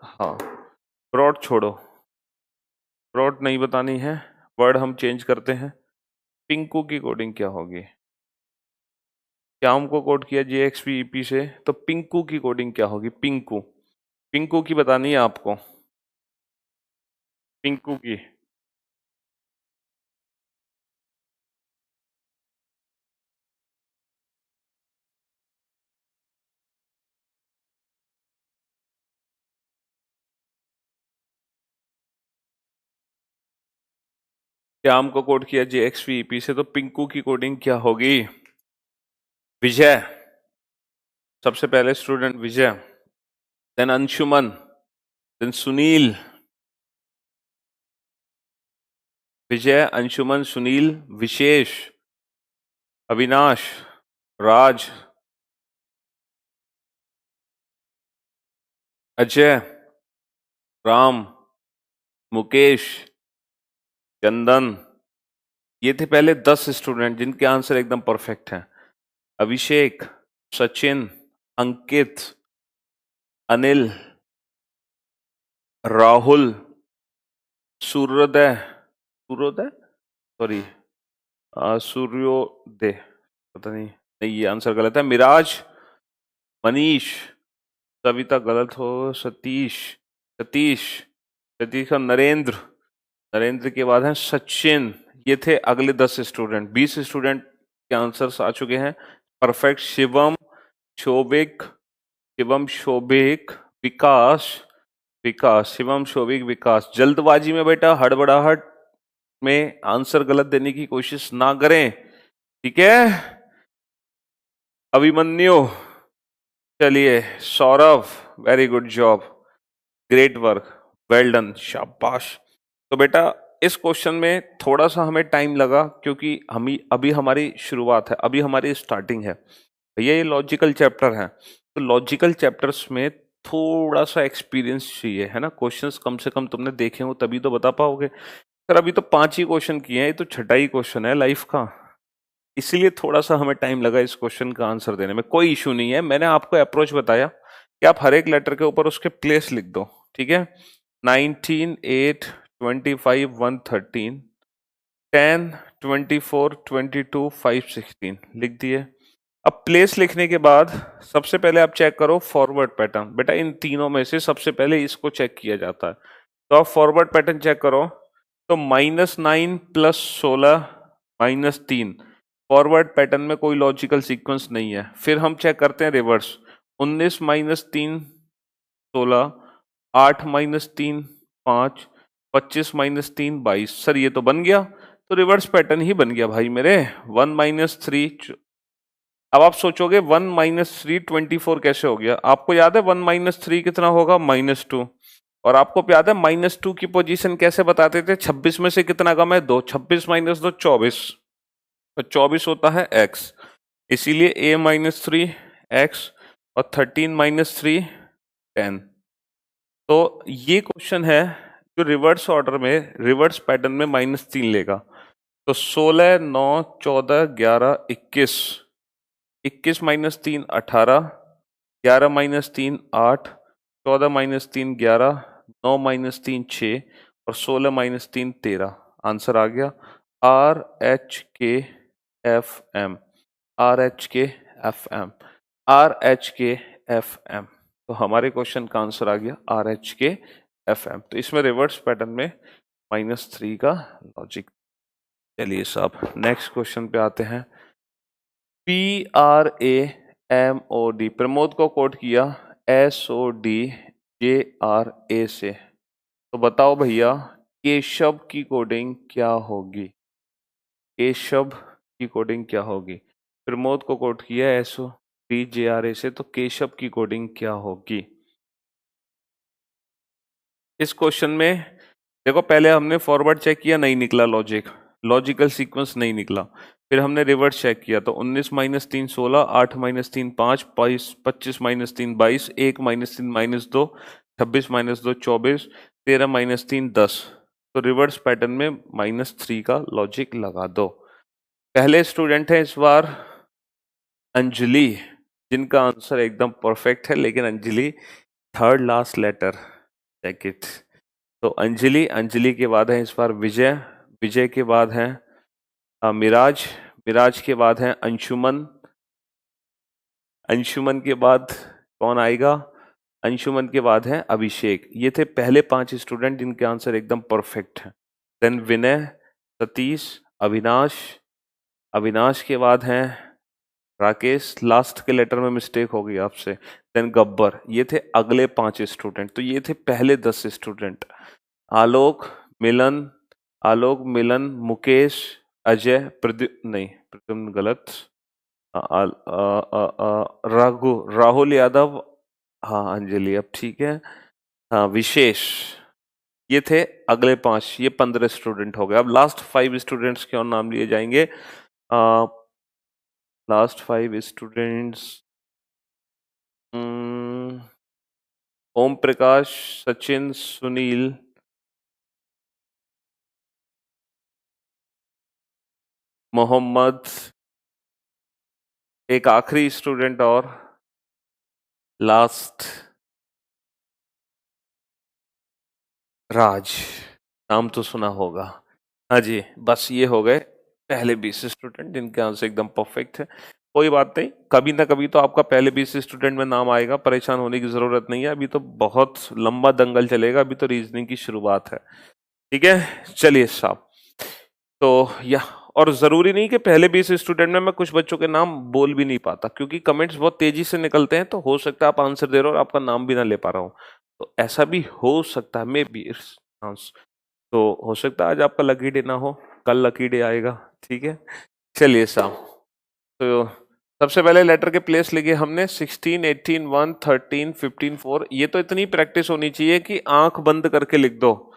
हाँ, ब्रॉड छोड़ो, ब्रॉड नहीं बतानी है, वर्ड हम चेंज करते हैं। पिंकू की कोडिंग क्या होगी? श्याम को कोड किया JXPEP से, तो पिंकू की कोडिंग क्या होगी? पिंकू, पिंकू की बतानी है आपको, पिंकू की। श्याम को कोड किया JXPEP से, तो पिंकू की कोडिंग क्या होगी? विजय, सबसे पहले स्टूडेंट विजय, देन अंशुमन, देन सुनील। विजय, अंशुमन, सुनील, विशेष, अविनाश, राज, अजय, राम, मुकेश, चंदन। ये थे पहले 10 स्टूडेंट जिनके आंसर एकदम परफेक्ट हैं। अभिषेक, सचिन, अंकित, अनिल, राहुल, सूर्योदय, सूर्योदय, सॉरी, सूर्योदय, पता नहीं, नहीं ये आंसर गलत है। मिराज, मनीष, सविता गलत हो, सतीश, सतीश, सतीश और नरेंद्र, नरेंद्र के बाद है सचिन। ये थे अगले 10 स्टूडेंट। 20 स्टूडेंट के आंसर्स आ चुके हैं परफेक्ट। शिवम, शोभिक, शिवम, शोभिक, विकास, विकास, शिवम, शोभिक, विकास। जल्दबाजी में बेटा, हड़बड़ाहट में आंसर गलत देने की कोशिश ना करें, ठीक है? अभिमन्यु, चलिए, Saurabh, very good job, great work, well done, शाबाश। तो बेटा इस क्वेश्चन में थोड़ा सा हमें टाइम लगा क्योंकि हम अभी हमारी शुरुआत है, अभी हमारी स्टार्टिंग है भैया। ये लॉजिकल चैप्टर है, तो लॉजिकल चैप्टर्स में थोड़ा सा एक्सपीरियंस चाहिए, है ना? क्वेश्चंस कम से कम तुमने देखे हो तभी तो बता पाओगे। सर अभी तो 5 ही क्वेश्चन किए हैं, ये तो छठा ही क्वेश्चन है लाइफ का, इसलिए थोड़ा सा हमें टाइम लगा इस क्वेश्चन का आंसर देने में। कोई इशू नहीं है, मैंने आपको अप्रोच बताया कि आप हर एक लेटर के ऊपर उसके प्लेस लिख दो, ठीक है? 19, 8, 25, 113, 10, 24, 22, 5, 16 लिख दिए। अब प्लेस लिखने के बाद सबसे पहले आप चेक करो फॉरवर्ड पैटर्न। बेटा इन तीनों में से सबसे पहले इसको चेक किया जाता है, तो आप फॉरवर्ड पैटर्न चेक करो। तो -9 + 16 -3, फॉरवर्ड पैटर्न में कोई लॉजिकल सीक्वेंस नहीं है। फिर हम चेक करते हैं रिवर्स, 19 - 3 16, 8 - 3 5, 25 - 3 22। सर ये तो बन गया, तो रिवर्स पैटर्न ही बन गया भाई मेरे। 1 - 3, अब आप सोचोगे 1 - 3 24 कैसे हो गया? आपको याद है 1 - 3 कितना होगा? -2। और आपको याद है -2 की पोजीशन कैसे बताते थे? 26 में से कितना कम है? 2, 26 - 2 24, तो 24 होता है x, इसीलिए a - 3 x और 13 - 3 10। तो ये क्वेश्चन है जो रिवर्स ऑर्डर में, रिवर्स पैटर्न में -3 लेगा। तो 16, 9, 14, 11, 21, 21 - 3 18, 11 - 3 8, 14 - 3 11, 9 - 3 6 और 16 - 3 13। आंसर आ गया RHKFM, RHKFM, RHKFM। तो हमारे क्वेश्चन का आंसर आ गया RHKFM। तो इसमें रिवर्स पैटर्न में -3 का लॉजिक। चलिए साहब नेक्स्ट क्वेश्चन पे आते हैं। PRAMOD, प्रमोद को कोट किया SODJRA से, तो बताओ भैया केशव की कोडिंग क्या होगी? केशव की कोडिंग क्या होगी? प्रमोद को कोट किया SODJRA से, तो केशव की कोडिंग क्या होगी? इस क्वेश्चन में देखो पहले हमने फॉरवर्ड चेक किया, नहीं निकला लॉजिकल सीक्वेंस नहीं निकला। फिर हमने रिवर्स चेक किया तो 19 minus 3 16, 8 minus 3 5, 25 minus 3 22, 1 minus 3 -2, 26 minus 2 24, 13 minus 3 10। तो रिवर्स पैटर्न में -3 का लॉजिक लगा दो। पहले स्टूडेंट है इस बार अंजलि, जिनका आंसर एकदम परफेक्ट है, लेकिन Anjali third last letter, check it. तो अंजलि के बाद है इस बार विजय के बाद है मिराज के बाद है अंशुमन के बाद कौन आएगा? अंशुमन के बाद है अभिषेक। ये थे पहले 5 स्टूडेंट जिनके आंसर एकदम परफेक्ट हैं। देन विनय, सतीश, अविनाश के बाद हैं राकेश, लास्ट के लेटर में मिस्टेक हो गई आपसे। देन गब्बर। ये थे अगले 5 स्टूडेंट। तो ये थे पहले 10 स्टूडेंट। आलोक मिलन, मुकेश, अजय, प्रद्युम्न गलत, राहुल यादव, हाँ अंजलि अब ठीक है, हाँ विशेष। ये थे अगले 5, ये 15 स्टूडेंट हो गए। अब लास्ट 5 स्टूडेंट्स के और नाम लिए जाएंगे। लास्ट 5 स्टूडेंट्स, ओम प्रकाश, सचिन, सुनील, मोहम्मद, एक आखिरी स्टूडेंट और लास्ट राज, नाम तो सुना होगा। हाँ जी, बस ये हो गए पहले 20 स्टूडेंट जिनके आंसर एकदम परफेक्ट है। कोई बात नहीं, कभी ना कभी तो आपका पहले 20 स्टूडेंट में नाम आएगा, परेशान होने की जरूरत नहीं है। अभी तो बहुत लंबा दंगल चलेगा, अभी तो रीजनिंग की शुरुआत है। ठीक है, चलिए साहब। तो और जरूरी नहीं कि पहले 20 स्टूडेंट में मैं कुछ बच्चों के नाम बोल भी नहीं पाता, क्योंकि कमेंट्स बहुत तेजी से निकलते हैं। तो हो सकता है आप आंसर दे रहे हो और आपका नाम भी ना ले पा रहा हूँ, तो ऐसा भी हो सकता है, मे बी। तो हो सकता है आज आपका लकी डे ना हो, कल लकी डे आएगा। ठीक है, चलिए साहब। तो सबसे पहले लेटर के प्लेस लिखे हमने 16, 18, 1, 13, 15, 4। ये तो इतनी प्रैक्टिस होनी चाहिए कि आंख बंद करके लिख दो।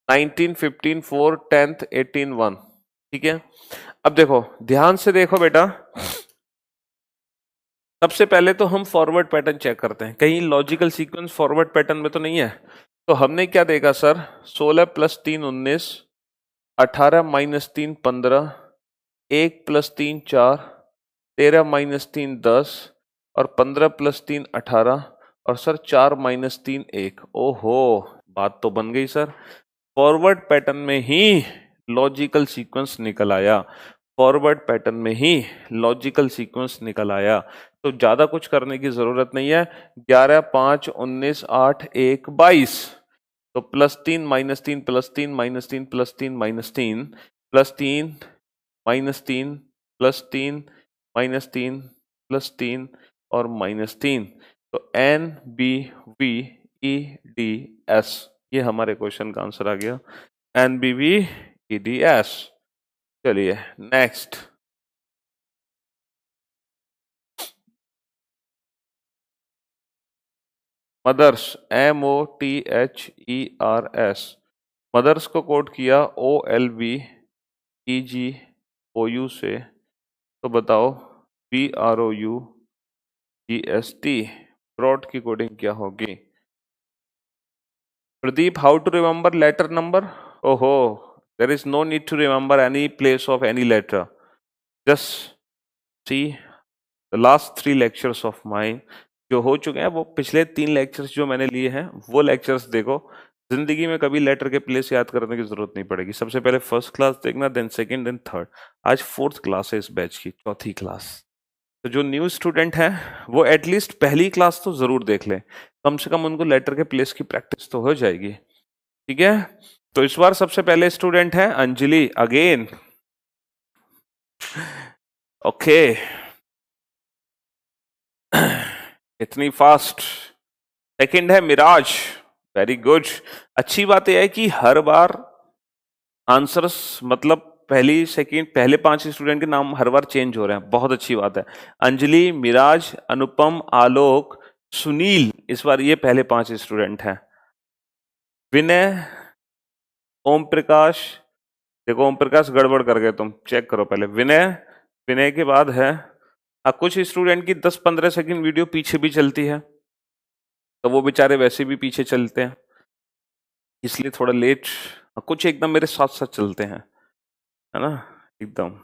19, 15, 4, 10, 18, 1। ठीक है, अब देखो ध्यान से देखो बेटा। सबसे पहले तो हम फॉरवर्ड पैटर्न चेक करते हैं, कहीं लॉजिकल सीक्वेंस फॉरवर्ड पैटर्न में तो नहीं है। तो हमने क्या देखा सर? 16 + 3 19, 18 - 3 15, 1 + 3 4, 13 - 3 10, और 15 + 3 18, और सर 4 - 3 1। ओहो, बात तो बन गई सर। फॉरवर्ड पैटर्न में ही लॉजिकल सीक्वेंस निकल आया, फॉरवर्ड पैटर्न में ही लॉजिकल सीक्वेंस निकल आया। तो ज्यादा कुछ करने की जरूरत नहीं है। 11 5 19 8 1 22। तो +3 -3 +3 -3 +3 -3 +3 -3 +3 -3 +3 और -3। तो NBVEDS, ये हमारे क्वेश्चन का आंसर आ गया, NBVEDS। चलिए नेक्स्ट। Mothers, MOTHERS। मदर्स को कोड किया OLVEGOU से। तो बताओ BROUGST, ब्रॉड की कोडिंग क्या होगी? Pradeep, how to remember letter number? ओहो, there is no need to remember any place of any letter. Just see the last 3 lectures of mine जो हो चुके हैं, वो पिछले 3 लेक्चर्स जो मैंने लिए हैं वो लेक्चर्स देखो। जिंदगी में कभी लेटर के प्लेस याद करने की जरूरत नहीं पड़ेगी। सबसे पहले फर्स्ट क्लास देखना, देन सेकंड, देन थर्ड। आज 4th क्लास है इस बैच की, 4थी क्लास। तो जो न्यू स्टूडेंट हैं वो एटलीस्ट पहली क्लास तो जरूर देख लें, कम से कम उनको लेटर के प्लेस की प्रैक्टिस तो हो जाएगी। ठीक है, तो इस बार सबसे पहले स्टूडेंट है अंजलि अगेन। ओके, इतनी फास्ट। सेकंड है मिराज, वेरी गुड। अच्छी बात यह है कि हर बार आंसर्स, मतलब पहले 5 स्टूडेंट के नाम हर बार चेंज हो रहे हैं, बहुत अच्छी बात है। अंजलि, मिराज, अनुपम, आलोक, सुनील, इस बार ये पहले 5 स्टूडेंट हैं। विनय, ओम प्रकाश, देखो ओम प्रकाश गड़बड़ कर गए तुम, चेक करो पहले। विनय, विनय के बाद है कुछ स्टूडेंट की 10-15 सेकंड वीडियो पीछे भी चलती है, तो वो बेचारे वैसे भी पीछे चलते हैं, इसलिए थोड़ा लेट। कुछ एकदम मेरे साथ साथ चलते हैं, है ना, एकदम।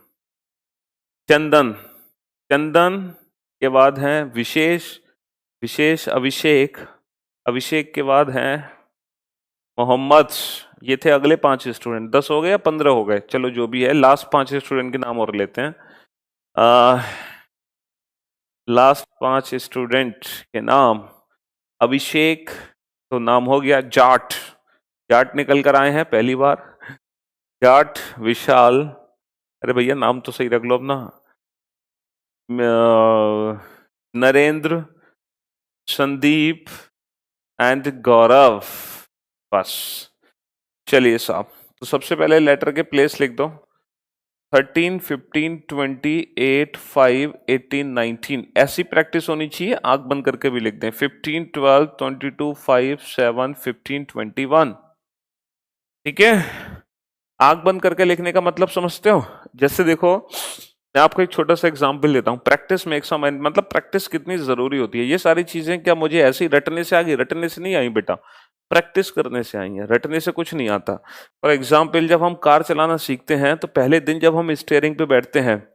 चंदन, चंदन के बाद है विशेष, विशेष अभिषेक, अभिषेक के बाद है मोहम्मद। ये थे अगले 5 स्टूडेंट, 10 हो गए या 15 हो गए, चलो जो भी है, लास्ट 5 स्टूडेंट के नाम और लेते हैं। लास्ट 5 स्टूडेंट के नाम, अभिषेक तो नाम हो गया, जाट, जाट निकल कर आए हैं पहली बार, जाट, विशाल, अरे भैया नाम तो सही रख लो अपना, नरेंद्र, संदीप एंड गौरव, बस। चलिए साहब, तो सबसे पहले लेटर के प्लेस लिख दो, 13, 15, 20, 8, 5, 18, 19, ऐसी प्रैक्टिस होनी चाहिए, आंख बंद करके भी लिख दें, 15, 12, 22, 5, 7, 15, 21, ठीक है। आंख बंद करके लिखने का मतलब समझते हो? जैसे देखो, मैं आपको एक छोटा सा एग्जांपल देता हूँ, प्रैक्टिस मेक्स अ मैन, मतलब प्रैक्टिस कितनी जरूरी होती है। ये सारी चीजें क्या मुझे ऐसे ही रटने से आ गई? रटने से नहीं आई बेटा, प्रैक्टिस करने से आई है, रटने से कुछ नहीं आता। फॉर एग्जाम्पल, जब हम कार चलाना सीखते हैं तो पहले दिन जब हम स्टीयरिंग पे बैठते हैं,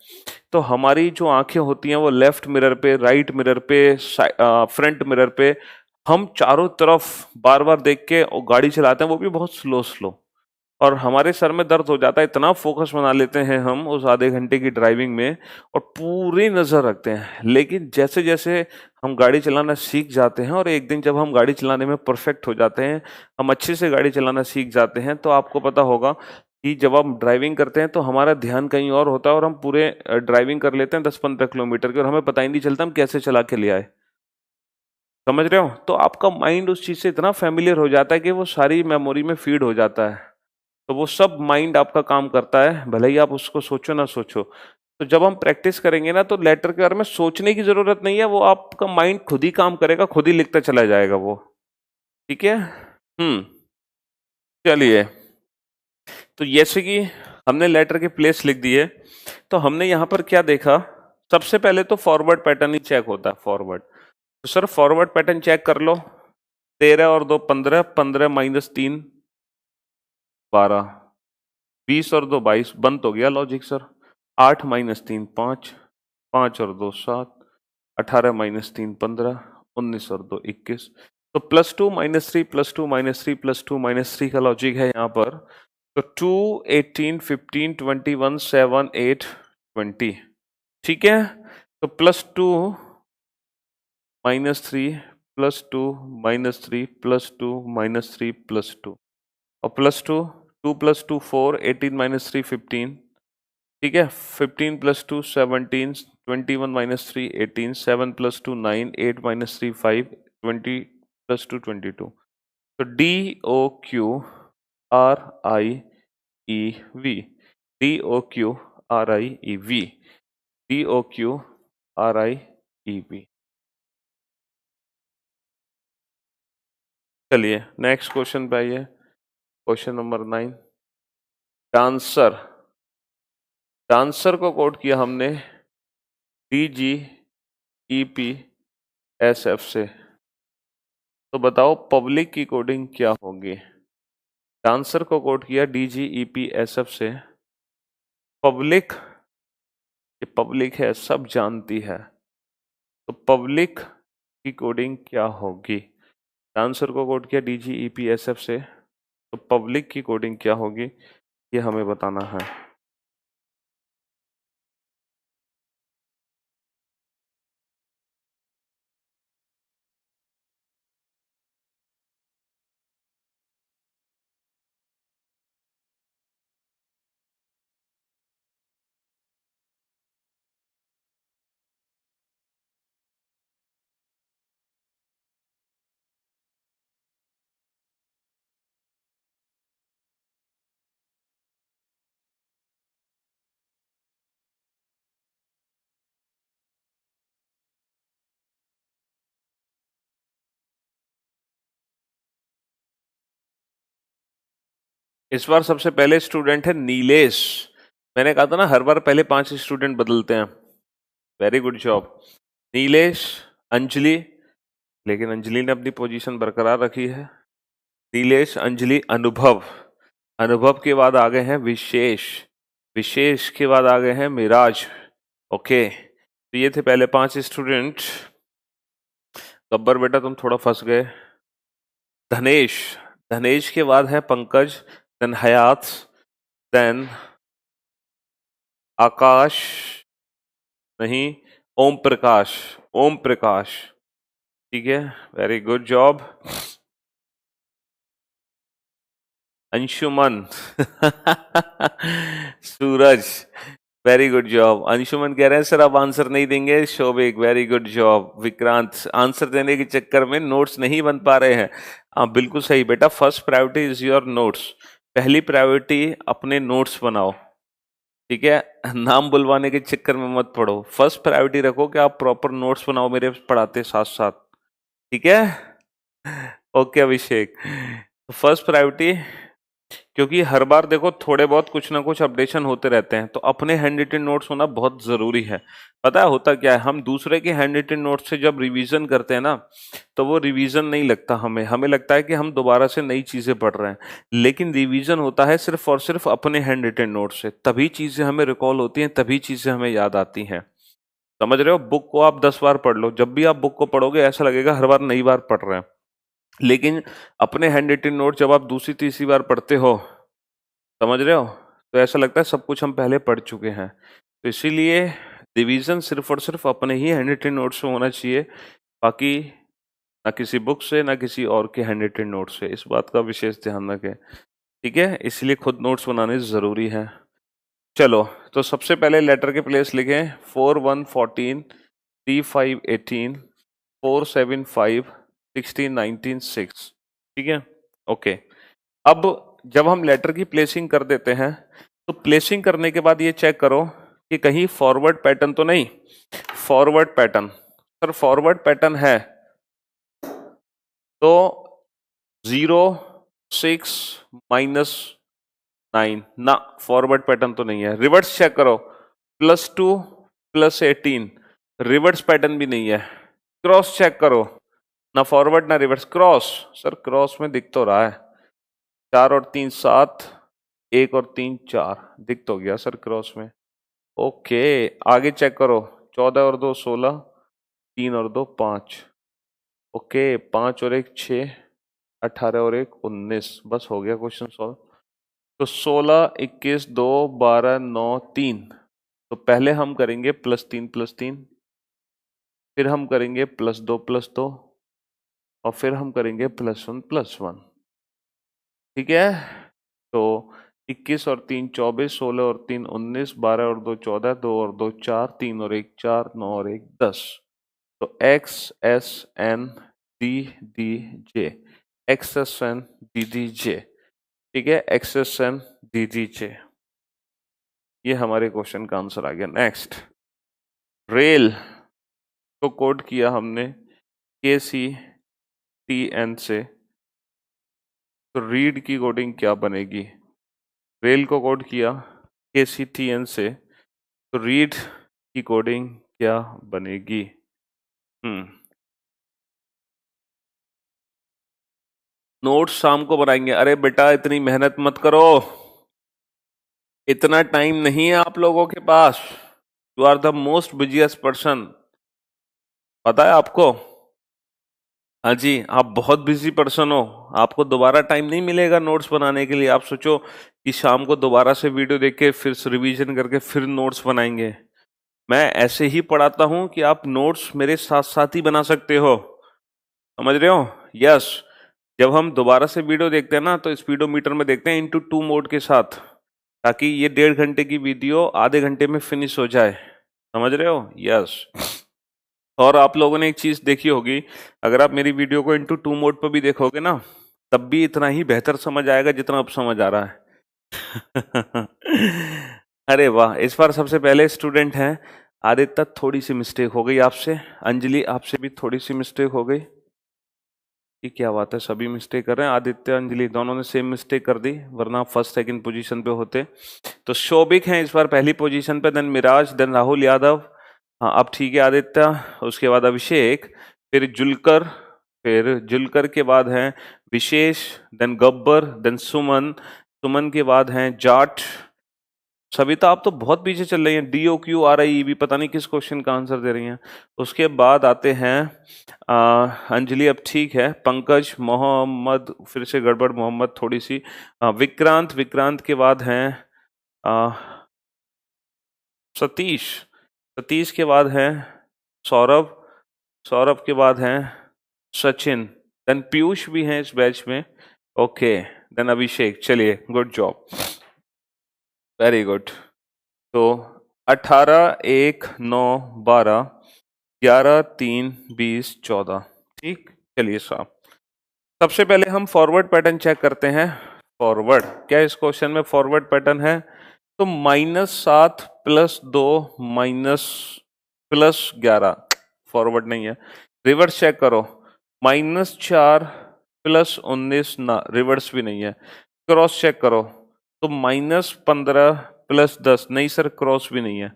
तो हमारी जो आंखें होती हैं वो लेफ्ट मिरर पे, राइट मिरर पे, फ्रंट मिरर पे, हम चारों तरफ बार बार देख के गाड़ी चलाते हैं, वो भी बहुत स्लो स्लो, और हमारे सर में दर्द हो जाता है, इतना फोकस बना लेते हैं हम उस आधे घंटे की ड्राइविंग में, और पूरी नजर रखते हैं। लेकिन जैसे जैसे हम गाड़ी चलाना सीख जाते हैं, और एक दिन जब हम गाड़ी चलाने में परफेक्ट हो जाते हैं, हम अच्छे से गाड़ी चलाना सीख जाते हैं, तो आपको पता होगा कि जब हम ड्राइविंग करते हैं तो हमारा ध्यान कहीं और होता है, और हम पूरे ड्राइविंग कर लेते हैं 10-15 किलोमीटर की, और हमें पता ही नहीं चलता हम कैसे चला के ले आए। समझ रहे हो? तो आपका माइंड उस चीज से इतना फेमिलियर हो जाता है कि वो सारी मेमोरी में फीड हो जाता है, तो वो सब माइंड आपका काम करता है, भले ही आप उसको सोचो ना सोचो। तो जब हम प्रैक्टिस करेंगे ना, तो लेटर के बारे में सोचने की जरूरत नहीं है, वो आपका माइंड खुद ही काम करेगा, खुद ही लिखता चला जाएगा वो, ठीक है। हम्म। चलिए, तो जैसे कि हमने लेटर के प्लेस लिख दिए, तो हमने यहाँ पर क्या देखा, सबसे पहले तो फॉरवर्ड पैटर्न ही चेक होता है, फॉरवर्ड। तो सर फॉरवर्ड पैटर्न चेक कर लो, 13 और 2 15, 15 माइनस 3 12, 20 और 2 22, बंद हो गया लॉजिक सर। 8 माइनस 3 5, 5 और 2 7, 18 माइनस 3 15, 19 और 2 21। तो +2 -3 +2 -3 +2 -3 का लॉजिक है यहाँ पर। तो 2 18 15 21 7 8 20, ठीक है। तो +2 -3 +2 -3 +2 -3 +2, और +2, 2 + 2 4, 18 -3 15, ठीक है। 15 + 2 17, 21 -3 18, 7 + 2 9, 8 -3 5, 20 + 2 22। तो DOQRIEV, DOQRIEV, DOQRIEV। चलिए नेक्स्ट क्वेश्चन पे आइए, क्वेश्चन नंबर 9। डांसर, डांसर को कोड किया हमने DGEPSF से, तो बताओ पब्लिक की कोडिंग क्या होगी? डांसर को कोड किया DGEPSF से, पब्लिक, ये पब्लिक है सब जानती है, तो पब्लिक की कोडिंग क्या होगी? डांसर को कोड किया DGEPSF से, तो पब्लिक की कोडिंग क्या होगी, ये हमें बताना है। इस बार सबसे पहले स्टूडेंट है नीलेश। मैंने कहा था ना हर बार पहले 5 स्टूडेंट बदलते हैं। Very good job Nilesh. Anjali, लेकिन अंजलि ने अपनी पोजीशन बरकरार रखी है। नीलेश, अंजलि, अनुभव। अनुभव के बाद आ गए हैं विशेष। विशेष के बाद आ गए हैं मिराज। ओके, तो ये थे पहले 5 स्टूडेंट। गब्बर बेटा तुम थोड़ा फंस गए। धनेश, धनेश के बाद है पंकज, देन हयात, देन आकाश, नहीं, ओम प्रकाश। ओम प्रकाश, ठीक है, वेरी गुड जॉब। अंशुमन सूरज, वेरी गुड जॉब। अंशुमन कह रहे हैं सर आप आंसर नहीं देंगे। Shobhik, very good job. Vikrant, answer देने के चक्कर में नोट्स नहीं बन पा रहे हैं। हाँ बिल्कुल सही बेटा, first priority is your notes. पहली प्रायोरिटी अपने नोट्स बनाओ, ठीक है। नाम बुलवाने के चक्कर में मत पड़ो। फर्स्ट प्रायोरिटी रखो कि आप प्रॉपर नोट्स बनाओ मेरे पढ़ाते साथ साथ, ठीक है। ओके अभिषेक, फर्स्ट प्रायोरिटी, क्योंकि हर बार देखो थोड़े बहुत कुछ ना कुछ अपडेशन होते रहते हैं, तो अपने हैंड रिटन नोट्स होना बहुत जरूरी है। पता है होता क्या है, हम दूसरे के हैंड रिटन नोट्स से जब रिवीजन करते हैं ना, तो वो रिवीजन नहीं लगता हमें। हमें लगता है कि हम दोबारा से नई चीजें पढ़ रहे हैं, लेकिन रिवीजन होता है सिर्फ और सिर्फ अपने हैंड रिटन नोट्स से। तभी चीजें हमें रिकॉल होती हैं, तभी चीजें हमें याद आती हैं। समझ रहे हो? बुक को आप 10 बार पढ़ लो, जब भी आप बुक को पढ़ोगे ऐसा लगेगा हर बार नई बार पढ़ रहे हैं। लेकिन अपने हैंड रिटन नोट जब आप दूसरी तीसरी बार पढ़ते हो, समझ रहे हो, तो ऐसा लगता है सब कुछ हम पहले पढ़ चुके हैं। तो इसीलिए रिवीजन सिर्फ और सिर्फ अपने ही हैंड रिटन नोट से होना चाहिए, बाकी ना किसी बुक से ना किसी और के हैंड रिटन नोट से। इस बात का विशेष ध्यान रखें, ठीक है। इसलिए खुद नोट्स बनाने जरूरी है। चलो, तो सबसे पहले लेटर के प्लेस लिखें 4 1 14, 3 5 18, 4 7 5, 16 19 6, ठीक है। ओके, अब जब हम लेटर की प्लेसिंग कर देते हैं, तो प्लेसिंग करने के बाद ये चेक करो कि कहीं फॉरवर्ड पैटर्न तो नहीं। Forward pattern, sir forward pattern है तो 0 6 -9 ना, फॉरवर्ड पैटर्न तो नहीं है। रिवर्स चेक करो, +2 +18, रिवर्स पैटर्न भी नहीं है। क्रॉस चेक करो, ना फॉरवर्ड ना रिवर्स, क्रॉस। सर क्रॉस में दिख तो रहा है 4 और 3 7, 1 और 3 4, दिख तो गया सर क्रॉस में। ओके, आगे चेक करो, 14 और 2 16, 3 और 2 5, ओके, 5 और 1 6, 18 और 1 19, बस हो गया क्वेश्चन सॉल्व। तो 16 21 2 12 9 3, तो पहले हम करेंगे +3 +3, फिर हम करेंगे +2 +2, और फिर हम करेंगे +1 +1, ठीक है। तो 21 और 3 24, 16 और 3 19, 12 और 2 14, 2 और 2 4, 3 और 1 4, 9 और 1 10। तो X S N D D J, X S N D D J, ठीक है, X S N D D J, ये हमारे क्वेश्चन का आंसर आ गया। नेक्स्ट, रेल को कोड किया हमने KCTN से, तो रीड की कोडिंग क्या बनेगी? रेल को कोड किया KCTN से, तो रीड की कोडिंग क्या बनेगी? नोट्स शाम को बनाएंगे। अरे बेटा इतनी मेहनत मत करो, इतना टाइम नहीं है आप लोगों के पास। You are the most busiest person, पता है आपको? हाँ जी, आप बहुत बिजी पर्सन हो, आपको दोबारा टाइम नहीं मिलेगा नोट्स बनाने के लिए। आप सोचो कि शाम को दोबारा से वीडियो देख के फिर रिवीजन करके फिर नोट्स बनाएंगे। मैं ऐसे ही पढ़ाता हूं कि आप नोट्स मेरे साथ साथ ही बना सकते हो, समझ रहे हो? यस, जब हम दोबारा से वीडियो देखते हैं ना, तो स्पीडोमीटर में देखते हैं ×2 मोड के साथ, ताकि ये 1.5 घंटे की वीडियो आधे घंटे में फिनिश हो जाए, समझ रहे हो? यस। और आप लोगों ने एक चीज देखी होगी, अगर आप मेरी वीडियो को ×2 मोड पर भी देखोगे ना, तब भी इतना ही बेहतर समझ आएगा जितना अब समझ आ रहा है। अरे वाह, इस बार सबसे पहले स्टूडेंट हैं आदित्य। थोड़ी सी मिस्टेक हो गई आपसे। अंजलि, आपसे भी थोड़ी सी मिस्टेक हो गई। ये क्या बात है, सभी मिस्टेक कर रहे हैं। आदित्य, अंजलि दोनों ने सेम मिस्टेक कर दी, वरना फर्स्ट सेकंड पोजीशन पे होते। तो शोभिक हैं इस बार पहली पोजीशन पे, देन मिराज, देन राहुल यादव। हाँ अब ठीक है आदित्य, उसके बाद अभिषेक, फिर जुलकर, फिर जुलकर के बाद हैं विशेष, देन गब्बर, देन सुमन, सुमन के बाद हैं जाट। सविता आप तो बहुत पीछे चल रही हैं, DOQ RIE भी पता नहीं किस क्वेश्चन का आंसर दे रही हैं। उसके बाद आते हैं अंजलि, अब ठीक है, पंकज, मोहम्मद, फिर से गड़बड़ मोहम्मद थोड़ी सी, विक्रांत, विक्रांत के बाद हैं सतीश, सतीश के बाद हैं सौरभ, सौरभ के बाद हैं सचिन, देन पीयूष भी हैं इस बैच में, ओके, देन अभिषेक। चलिए गुड जॉब, वेरी गुड। तो 18, 1, 9, 12, 11, 3, 20, 14, ठीक। चलिए साहब, सबसे पहले हम फॉरवर्ड पैटर्न चेक करते हैं। फॉरवर्ड क्या इस क्वेश्चन में फॉरवर्ड पैटर्न है? तो -7 +2 +11 फॉरवर्ड नहीं है। रिवर्स चेक करो, -4 +19 ना, रिवर्स भी नहीं है। क्रॉस चेक करो तो -15 +10, नहीं सर क्रॉस भी नहीं है।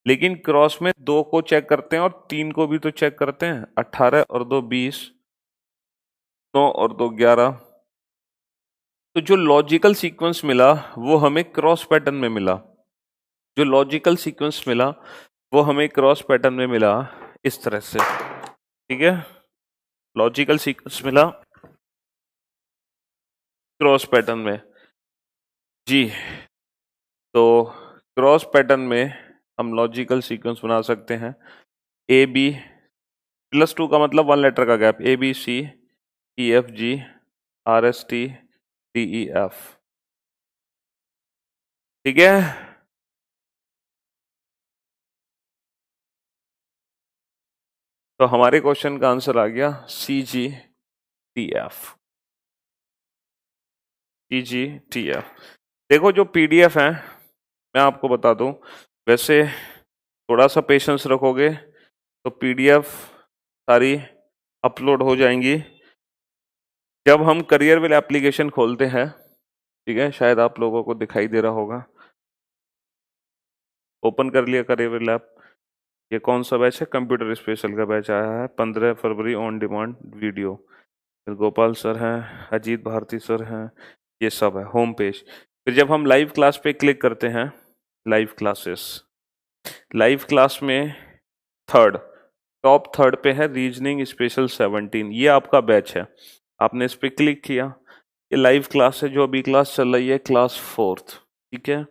लेकिन क्रॉस में 2 को चेक करते हैं और 3 को भी तो चेक करते हैं। 18 और 2 20, 9 और 2 11। तो जो लॉजिकल सीक्वेंस मिला वो हमें क्रॉस पैटर्न में मिला। जो लॉजिकल सीक्वेंस मिला वो हमें क्रॉस पैटर्न में मिला इस तरह से, ठीक है। लॉजिकल सीक्वेंस मिला क्रॉस पैटर्न में जी। तो क्रॉस पैटर्न में हम लॉजिकल सीक्वेंस बना सकते हैं। AB +2 का मतलब 1 लेटर का गैप, ABCEFGRSTDEF, ठीक है। तो हमारे क्वेश्चन का आंसर आ गया CGTF, CGTF। देखो जो PDF है मैं आपको बता दूं, वैसे थोड़ा सा पेशेंस रखोगे तो PDF सारी अपलोड हो जाएंगी। जब हम करियर विल एप्लीकेशन खोलते हैं, ठीक है, शायद आप लोगों को दिखाई दे रहा होगा, ओपन कर लिया करियर विल ऐप। ये कौन सा बैच है? कंप्यूटर स्पेशल का बैच आया है, 15 फरवरी, ऑन डिमांड वीडियो। फिर गोपाल सर हैं, अजीत भारती सर हैं, ये सब है होम पेज। फिर जब हम लाइव क्लास पे क्लिक करते हैं, लाइव क्लासेस, लाइव क्लास में थर्ड, टॉप थर्ड पे है रीजनिंग स्पेशल 17, ये आपका बैच है। आपने इस पे क्लिक किया, ये लाइव क्लास है, जो अभी क्लास चल रही है क्लास 4th, ठीक है।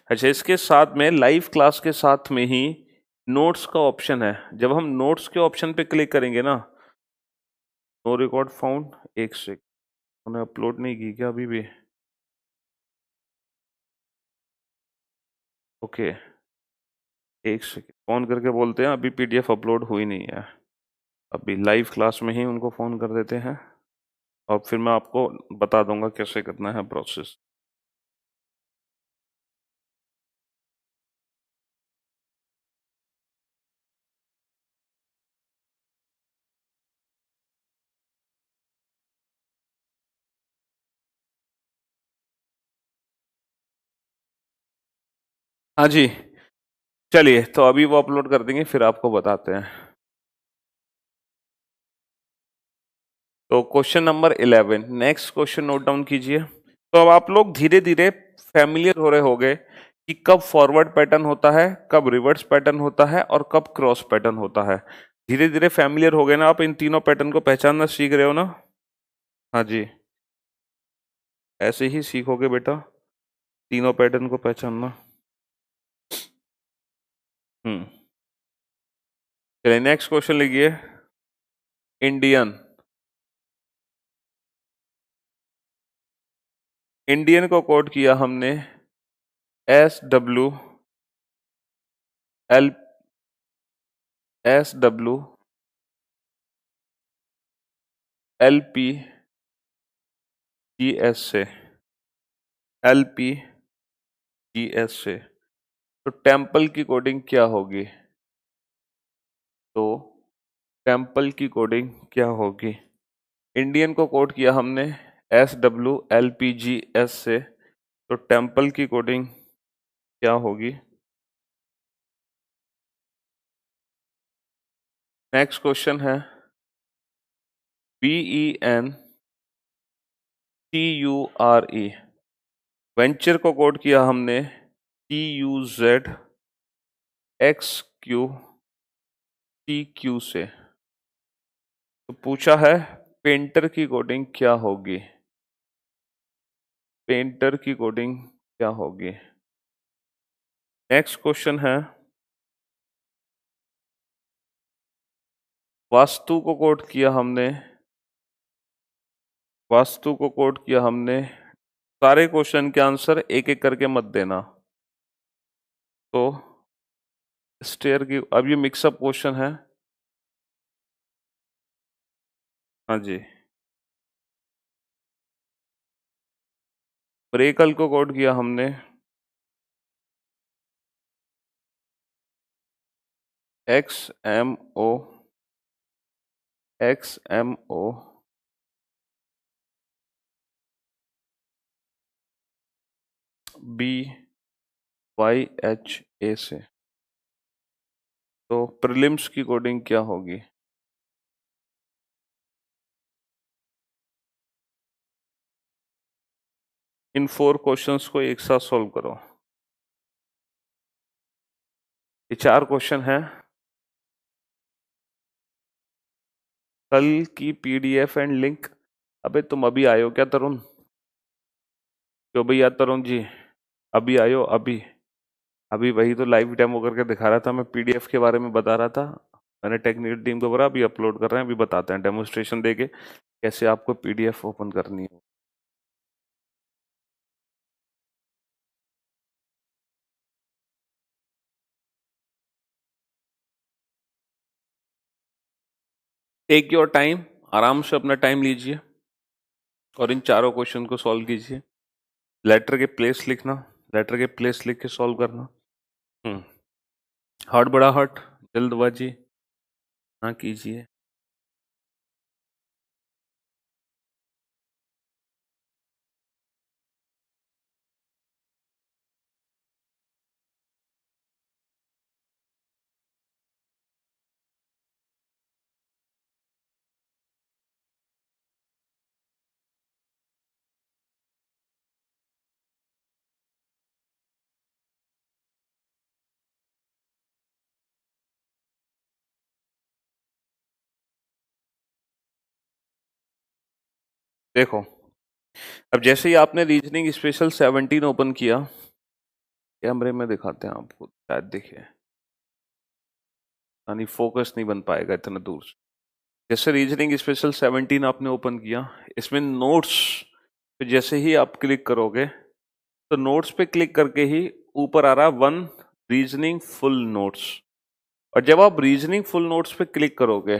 अच्छा, इसके साथ में लाइव क्लास के साथ में ही नोट्स का ऑप्शन है। जब हम नोट्स के ऑप्शन पे क्लिक करेंगे ना, नो रिकॉर्ड फाउंड, एक सेकंड, उन्हें अपलोड नहीं की क्या अभी भी? ओके, एक सेकंड, फोन करके बोलते हैं, अभी PDF अपलोड हुई नहीं है। अभी लाइव क्लास में ही उनको फोन कर देते हैं और फिर मैं आपको बता दूंगा कैसे करना है प्रोसेस। हाँ जी, चलिए तो अभी वो अपलोड कर देंगे, फिर आपको बताते हैं। तो question number 11, next question note down कीजिए। तो अब आप लोग धीरे धीरे फैमिलियर हो रहे होंगे कि कब फॉरवर्ड पैटर्न होता है, कब रिवर्स पैटर्न होता है और कब क्रॉस पैटर्न होता है। धीरे धीरे फैमिलियर हो गए ना आप, इन तीनों पैटर्न को पहचानना सीख रहे हो ना? हाँ जी, ऐसे ही सीखोगे बेटा, तीनों पैटर्न को पहचानना। हम्म, चलिए नेक्स्ट क्वेश्चन लिखिए। इंडियन, इंडियन को कोड किया हमने SW LPGS से, LPGS से। तो टेम्पल की कोडिंग क्या होगी? तो टेम्पल की कोडिंग क्या होगी? इंडियन को कोड किया हमने SWLPGS से, तो टेम्पल की कोडिंग क्या होगी? नेक्स्ट क्वेश्चन है VENTURE। वेंचर को कोड किया हमने TUZXQCQ से, तो पूछा है पेंटर की कोडिंग क्या होगी? पेंटर की कोडिंग क्या होगी? नेक्स्ट क्वेश्चन है वास्तु को कोड किया हमने सारे क्वेश्चन के आंसर एक एक करके मत देना। तो स्टेयर की, अब ये मिक्सअप क्वेश्चन है। हाँ जी। ब्रेकल को कोड किया हमने XMO BYHA से, तो प्रीलिम्स की कोडिंग क्या होगी? इन 4 क्वेश्चंस को एक साथ सॉल्व करो। ये 4 क्वेश्चन हैं। कल की PDF एंड लिंक, अबे तुम अभी आयो क्या तरुण? क्यों भैया तरुण जी, अभी आयो? अभी अभी वही तो लाइव डेमो करके दिखा रहा था, मैं PDF के बारे में बता रहा था। मैंने टेक्निकल टीम को बोला अभी अपलोड कर रहे हैं, अभी बताते हैं डेमोस्ट्रेशन देके कैसे आपको PDF ओपन करनी है। टेक योर टाइम, आराम से अपना टाइम लीजिए और इन चारों क्वेश्चन को सॉल्व कीजिए। लेटर के प्लेस लिखना, लेटर के प्लेस लिख के सॉल्व करना। हड़बड़ाहट, जल्दबाजी ना कीजिए। देखो, अब जैसे ही आपने रीजनिंग स्पेशल 17 ओपन किया, कैमरे में दिखाते हैं आपको, शायद दिखे, यानी फोकस नहीं बन पाएगा इतना दूर से। जैसे रीजनिंग स्पेशल 17 आपने ओपन किया, इसमें नोट्स पे जैसे ही आप क्लिक करोगे, तो नोट्स पे क्लिक करके ही ऊपर आ रहा 1 रीजनिंग फुल नोट्स। और जब आप रीजनिंग फुल नोट्स पे क्लिक करोगे,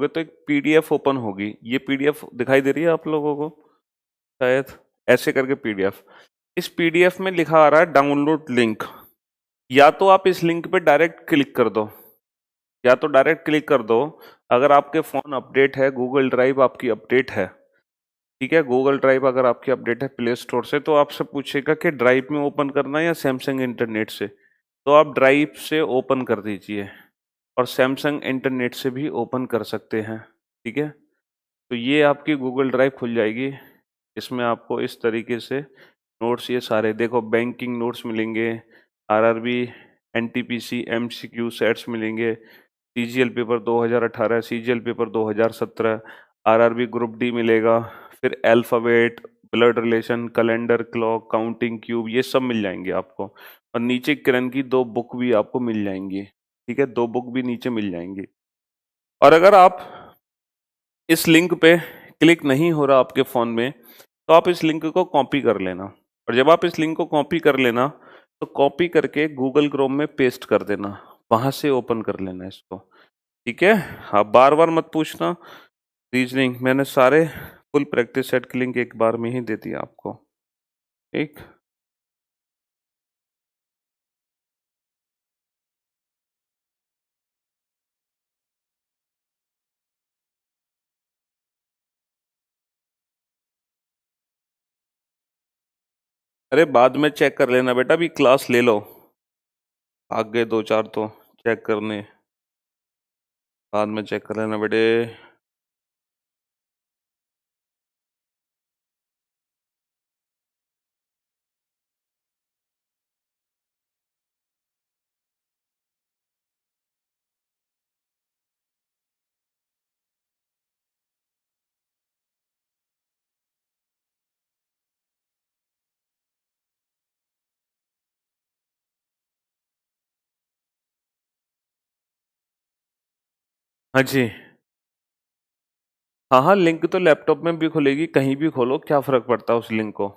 तो एक PDF ओपन होगी। ये PDF दिखाई दे रही है आप लोगों को शायद, ऐसे करके PDF। इस PDF में लिखा आ रहा है डाउनलोड लिंक। या तो आप इस लिंक पे डायरेक्ट क्लिक कर दो, अगर आपके फोन अपडेट है, गूगल ड्राइव आपकी अपडेट है, ठीक है, गूगल ड्राइव अगर आपकी अपडेट है प्ले स्टोर से, तो आपसे पूछेगा कि ड्राइव में ओपन करना है या सैमसंग इंटरनेट से, तो आप ड्राइव से ओपन कर दीजिए और सैमसंग इंटरनेट से भी ओपन कर सकते हैं, ठीक है। तो ये आपकी गूगल ड्राइव खुल जाएगी, इसमें आपको इस तरीके से नोट्स, ये सारे देखो, बैंकिंग नोट्स मिलेंगे, RRB NTPC MCQ सेट्स मिलेंगे, CGL paper 2018, CGL paper 2017, RRB group D मिलेगा, फिर alphabet, blood relation, calendar, clock, counting cube, ये सब मिल जाएंगे आपको। और नीचे किरण की 2 बुक भी आपको मिल जाएंगी, ठीक है, 2 बुक भी नीचे मिल जाएंगी। और अगर आप इस लिंक पे क्लिक नहीं हो रहा आपके फ़ोन में, तो आप इस लिंक को कॉपी कर लेना, और जब आप इस लिंक को कॉपी कर लेना, तो कॉपी करके गूगल क्रोम में पेस्ट कर देना, वहां से ओपन कर लेना इसको, ठीक है। आप बार बार मत पूछना। रीजनिंग मैंने सारे फुल प्रैक्टिस सेट की लिंक एक बार में ही दे दिया आपको, ठीक। अरे बाद में चेक कर लेना बेटा, अभी क्लास ले लो। भाग गए दो चार तो चेक करने, बाद में चेक कर लेना बेटे। हाँ जी। हाँ हाँ, लिंक तो लैपटॉप में भी खुलेगी, कहीं भी खोलो, क्या फर्क पड़ता है उस लिंक को।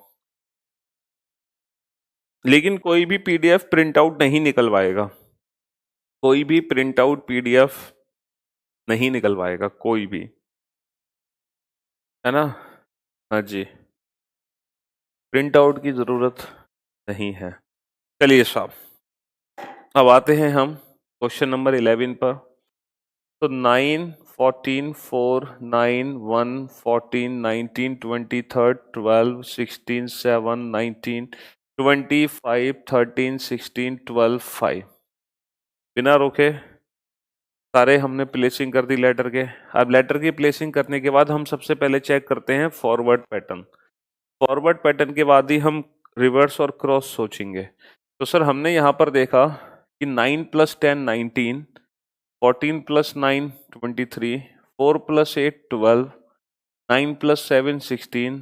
लेकिन कोई भी पीडीएफ प्रिंट आउट नहीं निकलवाएगा, कोई भी प्रिंट आउट पीडीएफ नहीं निकलवाएगा कोई भी, है ना। हाँ जी, प्रिंट आउट की जरूरत नहीं है। चलिए साहब, अब आते हैं हम क्वेश्चन नंबर 11 पर। तो 9, 14, 4, 9, 1, 14, 19, 23, 12, 16, 7, 19, 25, 13, 16, 12, 5, बिना रोके सारे हमने प्लेसिंग कर दी लेटर के। अब लेटर की प्लेसिंग करने के बाद हम सबसे पहले चेक करते हैं फॉरवर्ड पैटर्न। फॉरवर्ड पैटर्न के बाद ही हम रिवर्स और क्रॉस सोचेंगे। तो सर हमने यहाँ पर देखा कि 9 + 10 19, 14 + 9 23, 4 + 8 12, 9 + 7 16,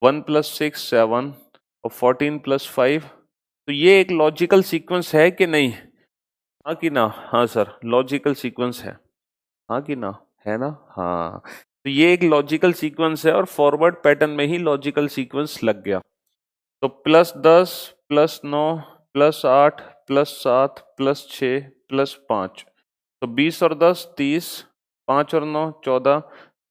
1 + 6 7 और 14 + 5। तो ये एक लॉजिकल सीक्वेंस है कि नहीं? हाँ कि ना? हाँ सर, लॉजिकल सीक्वेंस है। हाँ कि ना? है ना? हाँ। तो ये एक लॉजिकल सीक्वेंस है और फॉरवर्ड पैटर्न में ही लॉजिकल सीक्वेंस लग गया। तो +10 +9 +8 +7 +6 +5, तो 20 और 10 30, 5 और 9 14,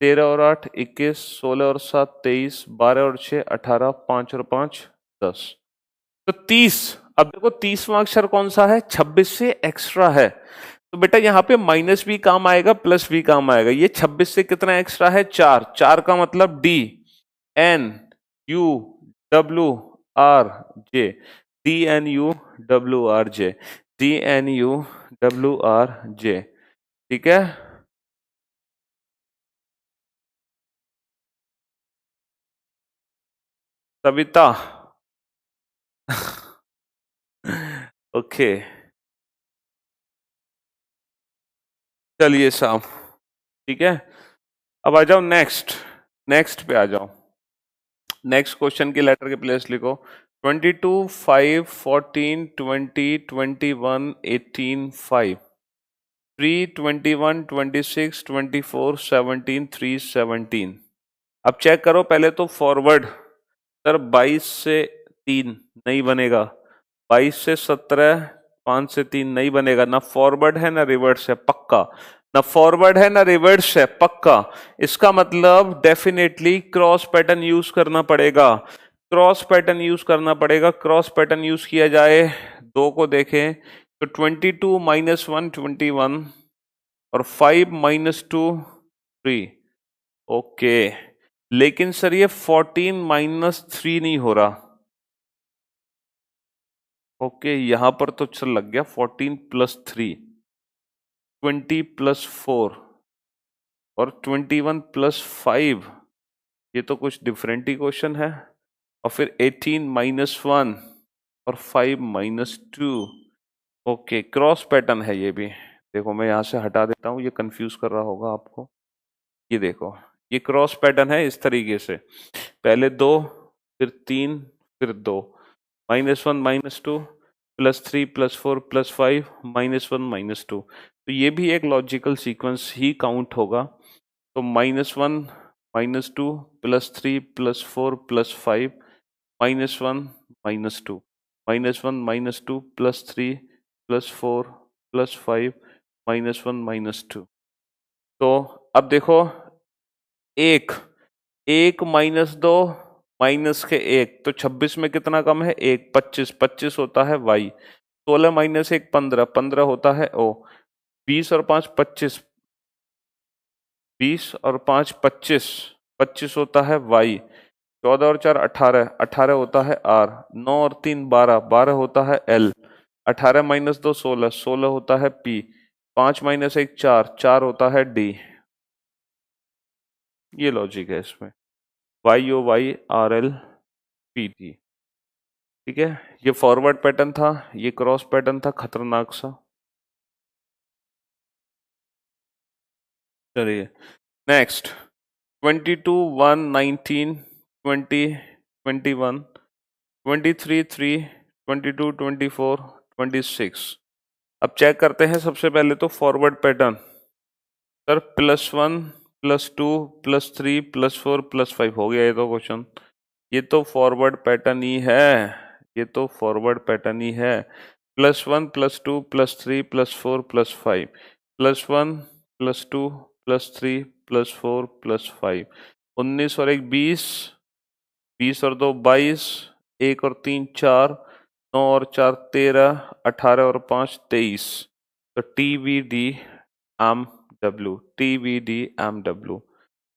13 और 8 21, 16 और 7 23, 12 और 6 18, 5 और 5 10। तो 30। अब देखो 30वां अक्षर कौन सा है? 26 से एक्स्ट्रा है। तो बेटा यहाँ पे माइनस भी काम आएगा, प्लस भी काम आएगा। ये 26 से कितना एक्स्ट्रा है? 4। 4 का मतलब D N U W R J, D N U W R J, D N U W R J. ठीक है। सविता। ओके, चलिए साहब, ठीक है। अब आ जाओ नेक्स्ट, नेक्स्ट पे आ जाओ। नेक्स्ट क्वेश्चन की लेटर के प्लेस लिखो। 22 5 14 20 21 18 5, 3 21 26 24 17 3 17। अब चेक करो पहले तो फॉरवर्ड। सर 22 से 3 नहीं बनेगा, 22 से 17 5 से 3 नहीं बनेगा, ना फॉरवर्ड है ना रिवर्स है पक्का, ना फॉरवर्ड है ना रिवर्स है पक्का। इसका मतलब डेफिनेटली क्रॉस पैटर्न यूज करना पड़ेगा, क्रॉस पैटर्न यूज करना पड़ेगा। क्रॉस पैटर्न यूज किया जाए, दो को देखें तो 22 - 1 21 और 5 - 2 3। ओके, लेकिन सर ये 14 - 3 नहीं हो रहा। ओके, यहां पर तो चल लग गया 14 + 3, 20 + 4 और 21 + 5। ये तो कुछ डिफरेंट ही क्वेश्चन है। और फिर 18 - 1 और 5 - 2। ओके, क्रॉस पैटर्न है ये भी। देखो मैं यहाँ से हटा देता हूँ, ये कंफ्यूज कर रहा होगा आपको। ये देखो, ये क्रॉस पैटर्न है इस तरीके से, पहले 2 फिर 3 फिर 2, -1 -2 +3 +4 +5 -1 -2। तो ये भी एक लॉजिकल सीक्वेंस ही काउंट होगा। तो -1 -2 +3 +4 +5 -1 -2, -1 -2 +3 +4 +5 -1 -2। तो अब देखो, एक एक -2 -1, तो 26 में कितना कम है? 1 25, 25 होता है y, 16 - 1 15, 15 होता है o, 20 और 5 25, 20 और 5 25, 25 होता है y। 14 और 4 18, 18 होता है R, 9 और 3 12, 12 होता है L, 18 माइनस 2 16, 16 होता है P, 5 माइनस 1 4, 4 होता है D। ये लॉजिक है इसमें, YOYRLPT। ठीक है, ये फॉरवर्ड पैटर्न था, ये क्रॉस पैटर्न था खतरनाक सा। चलिए नेक्स्ट, 22 1 19 20 21 23 3 22 24 26। अब चेक करते हैं सबसे पहले तो फॉरवर्ड पैटर्न। सर +1 +2 +3 +4 +5 हो गया ये तो क्वेश्चन। ये तो फॉरवर्ड पैटर्न ही है, ये तो फॉरवर्ड पैटर्न ही है। +1 +2 +3 +4 +5, +1 +2 +3 +4 +5, 19 और 1 20, 20 और 2 22, 1 और 3 4, 9 और 4 13, 18 और 5 23। तो TVD MW, TVD MW,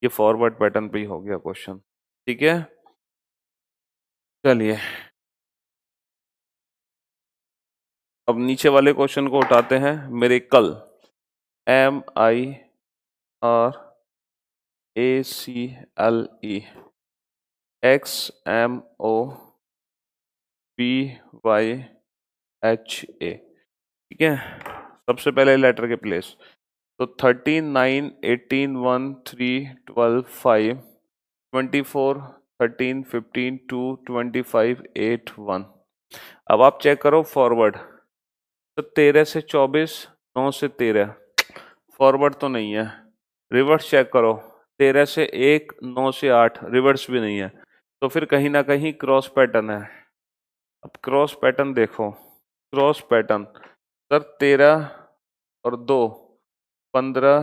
ये फॉरवर्ड पैटर्न पे ही हो गया क्वेश्चन। ठीक है, चलिए अब नीचे वाले क्वेश्चन को उठाते हैं। मेरे कल MIRACLE XMOBYHA। ठीक है, सबसे पहले लेटर के प्लेस, तो 13 9 18 1 3 12 5 24 13 15 2 25 8 1। अब आप चेक करो फॉरवर्ड, तो 13 से 24, 9 से 13, फॉरवर्ड तो नहीं है। रिवर्स चेक करो, 13 से 1, 9 से 8, रिवर्स भी नहीं है, तो फिर कहीं ना कहीं क्रॉस पैटर्न है। अब क्रॉस पैटर्न देखो, क्रॉस पैटर्न सर 13 और 2 15,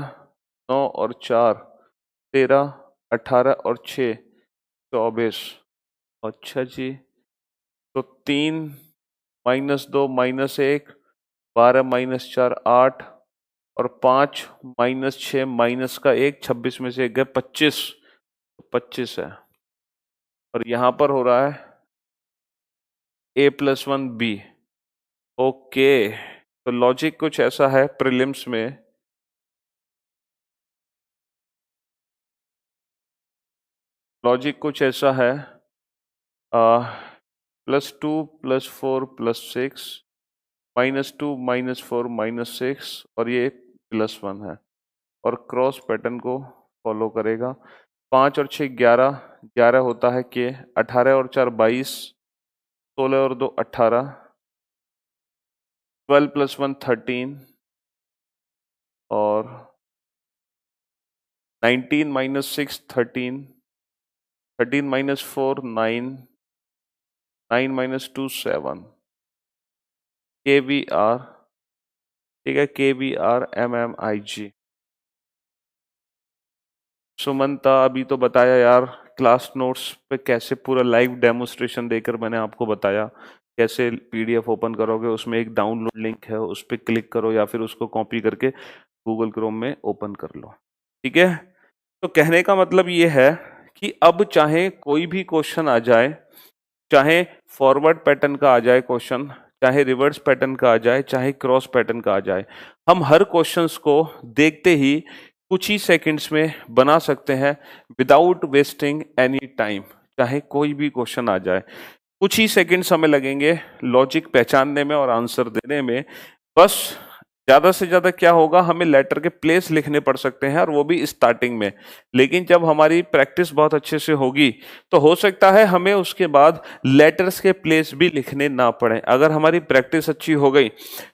9 और 4 13, 18 और 6 24। अच्छा जी, तो 3 -2 -1 12 -4 8 और 5 -6 -1 26 में से 1 गया 25, 25 है। और यहाँ पर हो रहा है A+1B। ओके, तो लॉजिक कुछ ऐसा है प्रीलिम्स में, लॉजिक कुछ ऐसा है +2 +4 +6 -2 -4 -6 और ये +1 है, और क्रॉस पैटर्न को फॉलो करेगा। 5 और 6 11, 11 होता है के, 18 और 4 22, 16 और 2 18, 12 + 1 13 और 19 - 6 13, 13 - 4 9, 9 - 2 7, KVR। ठीक है, KVR MMIG। सुमंता, अभी तो बताया यार, क्लास नोट्स पे कैसे पूरा लाइव डेमोस्ट्रेशन देकर मैंने आपको बताया कैसे PDF ओपन करोगे, उसमें एक डाउनलोड लिंक है, उस पर क्लिक करो या फिर उसको कॉपी करके गूगल क्रोम में ओपन कर लो। ठीक है, तो कहने का मतलब ये है कि अब चाहे कोई भी क्वेश्चन आ जाए, चाहे फॉरवर्ड पैटर्न का आ जाए क्वेश्चन, चाहे रिवर्स पैटर्न का आ जाए, चाहे क्रॉस पैटर्न का आ जाए, हम हर क्वेश्चंस को देखते ही कुछ ही सेकंड्स में बना सकते हैं विदाउट वेस्टिंग एनी टाइम। चाहे कोई भी क्वेश्चन आ जाए, कुछ ही सेकंड्स हमें लगेंगे लॉजिक पहचानने में और आंसर देने में। बस ज्यादा से ज्यादा क्या होगा, हमें लेटर के प्लेस लिखने पड़ सकते हैं और वो भी स्टार्टिंग में। लेकिन जब हमारी प्रैक्टिस बहुत अच्छे से होगी तो हो सकता है हमें उसके बाद लेटर्स के प्लेस भी लिखने ना पड़े। अगर हमारी प्रैक्टिस अच्छी हो गई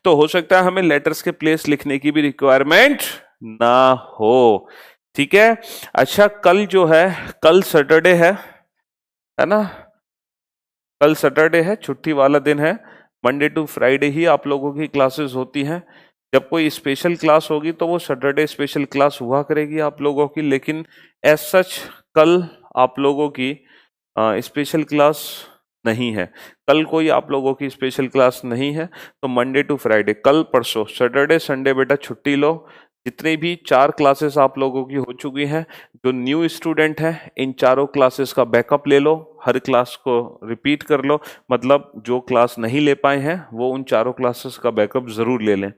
तो हो सकता है हमें लेटर्स के प्लेस लिखने की भी रिक्वायरमेंट ना हो। ठीक है, अच्छा कल जो है, कल सैटरडे है ना, कल सैटरडे है, छुट्टी वाला दिन है। मंडे टू फ्राइडे ही आप लोगों की क्लासेस होती हैं। जब कोई स्पेशल क्लास होगी तो वो सैटरडे स्पेशल क्लास हुआ करेगी आप लोगों की, लेकिन एज सच कल आप लोगों की स्पेशल क्लास नहीं है। कल कोई आप लोगों की स्पेशल क्लास नहीं है, तो मंडे टू फ्राइडे, कल परसों सैटरडे संडे बेटा छुट्टी लो, जितने भी 4 क्लासेस आप लोगों की हो चुकी हैं, जो न्यू स्टूडेंट है इन चारों क्लासेस का बैकअप ले लो, हर क्लास को रिपीट कर लो। मतलब जो क्लास नहीं ले पाए हैं वो उन चारों क्लासेस का बैकअप जरूर ले लें।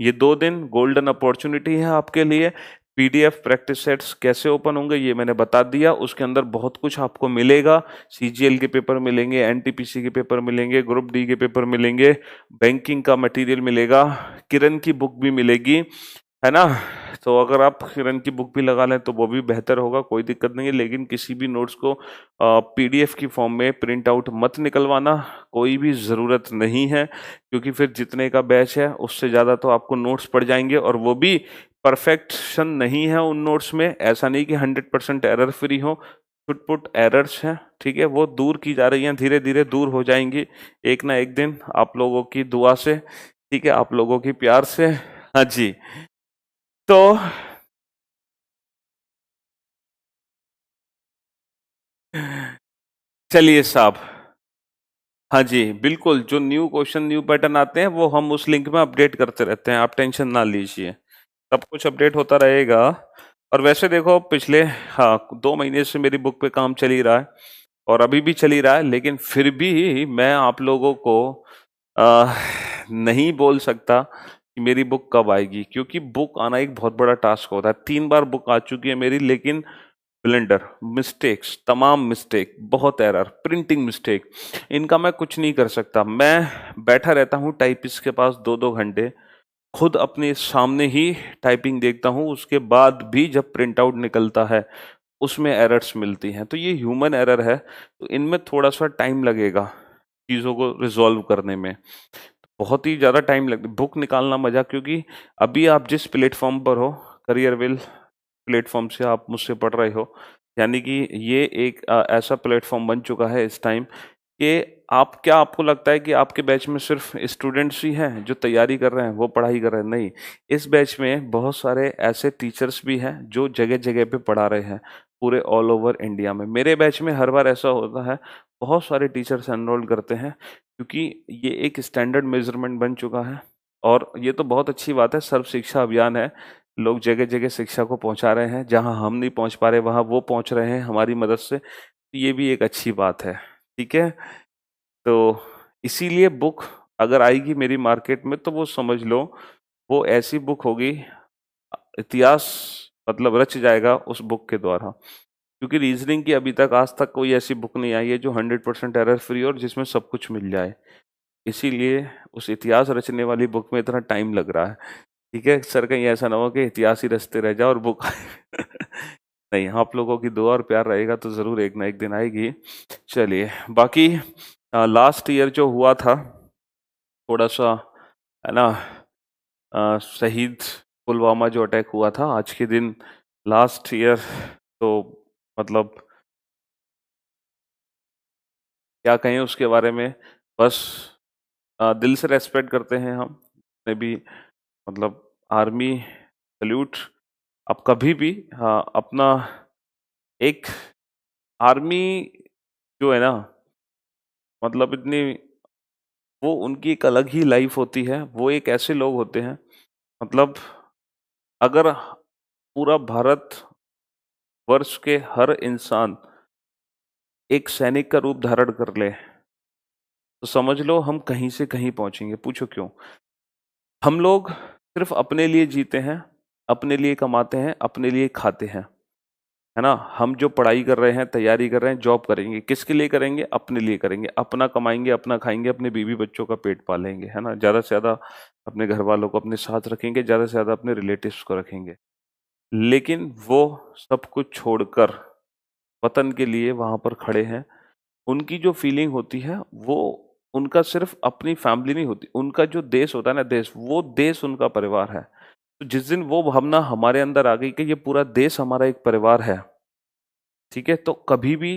ये 2 दिन गोल्डन अपॉर्चुनिटी है आपके लिए। पीडीएफ प्रैक्टिस सेट्स कैसे ओपन होंगे ये मैंने बता दिया, उसके अंदर बहुत कुछ आपको मिलेगा। सीजीएल के पेपर मिलेंगे, एनटीपीसी के पेपर मिलेंगे, ग्रुप डी के पेपर मिलेंगे, बैंकिंग का मटेरियल मिलेगा, किरण की बुक भी मिलेगी, है ना। तो अगर आप किरण की बुक भी लगा लें तो वो भी बेहतर होगा, कोई दिक्कत नहीं है। लेकिन किसी भी नोट्स को पीडीएफ की फॉर्म में प्रिंट आउट मत निकलवाना, कोई भी ज़रूरत नहीं है, क्योंकि फिर जितने का बैच है उससे ज़्यादा तो आपको नोट्स पड़ जाएंगे, और वो भी परफेक्शन नहीं है उन नोट्स में। ऐसा नहीं कि 100% एरर फ्री हो, छुटपुट एरर्स हैं, ठीक है, वो दूर की जा रही हैं, धीरे धीरे दूर हो जाएंगी एक ना एक दिन, आप लोगों की दुआ से, ठीक है, आप लोगों की प्यार से। हाँ जी। तो चलिए साहब, हाँ जी बिल्कुल, जो न्यू क्वेश्चन न्यू पैटर्न आते हैं वो हम उस लिंक में अपडेट करते रहते हैं, आप टेंशन ना लीजिए, सब कुछ अपडेट होता रहेगा। और वैसे देखो पिछले, हाँ, 2 महीने से मेरी बुक पे काम चल ही रहा है, और अभी भी चल ही रहा है, लेकिन फिर भी मैं आप लोगों को आ, नहीं बोल सकता कि मेरी बुक कब आएगी, क्योंकि बुक आना एक बहुत बड़ा टास्क होता है। 3 बार बुक आ चुकी है मेरी, लेकिन ब्लेंडर मिस्टेक्स, तमाम मिस्टेक, बहुत एरर, प्रिंटिंग मिस्टेक, इनका मैं कुछ नहीं कर सकता। मैं बैठा रहता हूँ टाइपिस्ट के पास 2-2 घंटे, खुद अपने सामने ही टाइपिंग देखता हूँ, उसके बाद भी जब प्रिंट आउट निकलता है उसमें एरर्स मिलती हैं, तो ये ह्यूमन एरर है, तो इनमें थोड़ा सा टाइम लगेगा चीज़ों को रिजॉल्व करने में, बहुत ही ज़्यादा टाइम लग, बुक निकालना मजा, क्योंकि अभी आप जिस प्लेटफॉर्म पर हो, करियर विल प्लेटफॉर्म से आप मुझसे पढ़ रहे हो, यानी कि ये एक ऐसा प्लेटफॉर्म बन चुका है इस टाइम कि आप, क्या आपको लगता है कि आपके बैच में सिर्फ स्टूडेंट्स ही हैं जो तैयारी कर रहे हैं, वो पढ़ाई कर रहे हैं? नहीं, इस बैच में बहुत सारे ऐसे टीचर्स भी हैं जो जगह जगह पे पढ़ा रहे हैं, पूरे ऑल ओवर इंडिया में। मेरे बैच में हर बार ऐसा होता है, बहुत सारे टीचर्स एनरोल करते हैं, क्योंकि ये एक स्टैंडर्ड मेजरमेंट बन चुका है। और ये तो बहुत अच्छी बात है, सर्व शिक्षा अभियान है, लोग जगह जगह शिक्षा को पहुंचा रहे हैं, जहां हम नहीं पहुंच पा रहे वहां वो पहुंच रहे हैं हमारी मदद से, तो ये भी एक अच्छी बात है, ठीक है। तो इसीलिए बुक अगर आएगी मेरी मार्केट में तो वो समझ लो, वो ऐसी बुक होगी, इतिहास मतलब रच जाएगा उस बुक के द्वारा, क्योंकि रीजनिंग की अभी तक आज तक कोई ऐसी बुक नहीं आई है जो 100% एरर फ्री और जिसमें सब कुछ मिल जाए, इसीलिए उस इतिहास रचने वाली बुक में इतना टाइम लग रहा है, ठीक है सर, कहीं ऐसा ना हो कि इतिहास ही रचते रह जाओ और बुक नहीं, आप लोगों की दुआ और प्यार रहेगा तो जरूर एक ना एक दिन आएगी। चलिए, बाकी लास्ट ईयर जो हुआ था, थोड़ा सा, है ना, शहीद पुलवामा जो अटैक हुआ था आज के दिन, लास्ट ईयर, तो मतलब क्या कहें उसके बारे में, बस दिल से रेस्पेक्ट करते हैं हम ने भी, मतलब आर्मी सल्यूट। आप कभी भी, हाँ, अपना एक आर्मी जो है ना, मतलब इतनी, वो उनकी एक अलग ही लाइफ होती है, वो एक ऐसे लोग होते हैं, मतलब अगर पूरा भारत वर्ष के हर इंसान एक सैनिक का रूप धारण कर ले तो समझ लो हम कहीं से कहीं पहुंचेंगे। पूछो क्यों? हम लोग सिर्फ अपने लिए जीते हैं, अपने लिए कमाते हैं, अपने लिए खाते हैं, है ना। हम जो पढ़ाई कर रहे हैं, तैयारी कर रहे हैं, जॉब करेंगे, किसके लिए करेंगे? अपने लिए करेंगे, अपना कमाएंगे, अपना खाएंगे, अपने बीवी बच्चों का पेट पालेंगे, है ना, ज्यादा से ज्यादा अपने घर वालों को अपने साथ रखेंगे, ज्यादा से ज्यादा अपने रिलेटिव्स को रखेंगे। लेकिन वो सब कुछ छोड़कर वतन के लिए वहां पर खड़े हैं, उनकी जो फीलिंग होती है वो, उनका सिर्फ अपनी फैमिली नहीं होती, उनका जो देश होता है ना, देश, वो देश उनका परिवार है। तो जिस दिन वो भावना हमारे अंदर आ गई कि ये पूरा देश हमारा एक परिवार है, ठीक है, तो कभी भी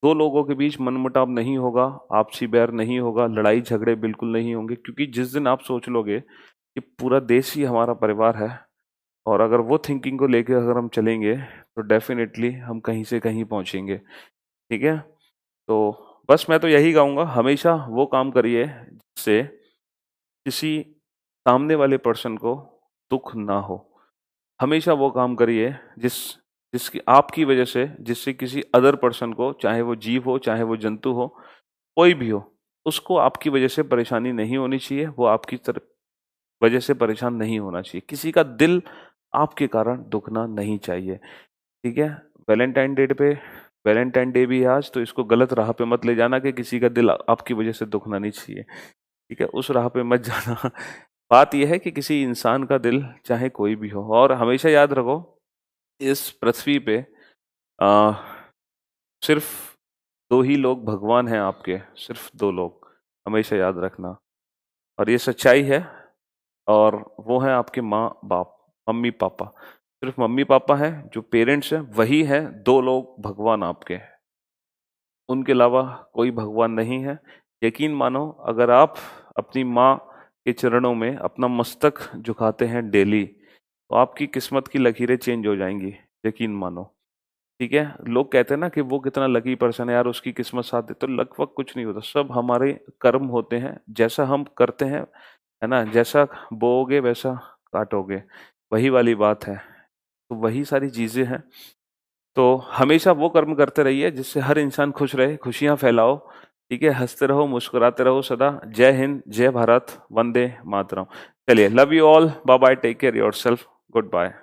दो लोगों के बीच मनमुटाव नहीं होगा, आपसी बैर नहीं होगा, लड़ाई झगड़े बिल्कुल नहीं होंगे, क्योंकि जिस दिन आप सोच लोगे कि पूरा देश ही हमारा परिवार है, और अगर वो थिंकिंग को लेकर अगर हम चलेंगे तो डेफिनेटली हम कहीं से कहीं पहुंचेंगे, ठीक है। तो बस मैं तो यही कहूँगा, हमेशा वो काम करिए जिससे किसी सामने वाले पर्सन को दुख ना हो, हमेशा वो काम करिए जिसकी आपकी वजह से, जिससे किसी अदर पर्सन को, चाहे वो जीव हो, चाहे वो जंतु हो, कोई भी हो, उसको आपकी वजह से परेशानी नहीं होनी चाहिए, वो आपकी वजह से परेशान नहीं होना चाहिए, किसी का दिल आपके कारण दुखना नहीं चाहिए। ठीक है, वैलेंटाइन डे पे, वैलेंटाइन डे भी है आज, तो इसको गलत राह पे मत ले जाना कि किसी का दिल आपकी वजह से दुखना नहीं चाहिए। ठीक है, उस राह पे मत जाना। बात यह है कि किसी इंसान का दिल चाहे कोई भी हो, और हमेशा याद रखो इस पृथ्वी पे आ, सिर्फ दो ही लोग भगवान हैं आपके, सिर्फ दो लोग, हमेशा याद रखना। और ये सच्चाई है, और वो है आपके माँ बाप, मम्मी पापा। सिर्फ मम्मी पापा हैं जो पेरेंट्स हैं, वही हैं दो लोग भगवान आपके, उनके अलावा कोई भगवान नहीं है। यकीन मानो, अगर आप अपनी माँ के चरणों में अपना मस्तक झुकाते हैं डेली, तो आपकी किस्मत की लकीरें चेंज हो जाएंगी, यकीन मानो। ठीक है, लोग कहते हैं ना कि वो कितना लकी पर्सन है यार, उसकी किस्मत साथ दे, तो लगभग कुछ नहीं होता, सब हमारे कर्म होते हैं, जैसा हम करते हैं, है ना, जैसा बोओगे वैसा काटोगे, वही वाली बात है। तो वही सारी चीजें हैं, तो हमेशा वो कर्म करते रहिए जिससे हर इंसान खुश रहे, खुशियां फैलाओ। ठीक है, हंसते रहो, मुस्कुराते रहो सदा। जय हिंद, जय भारत, वंदे मातरम। चलिए, love you all, bye bye, take care yourself, good bye.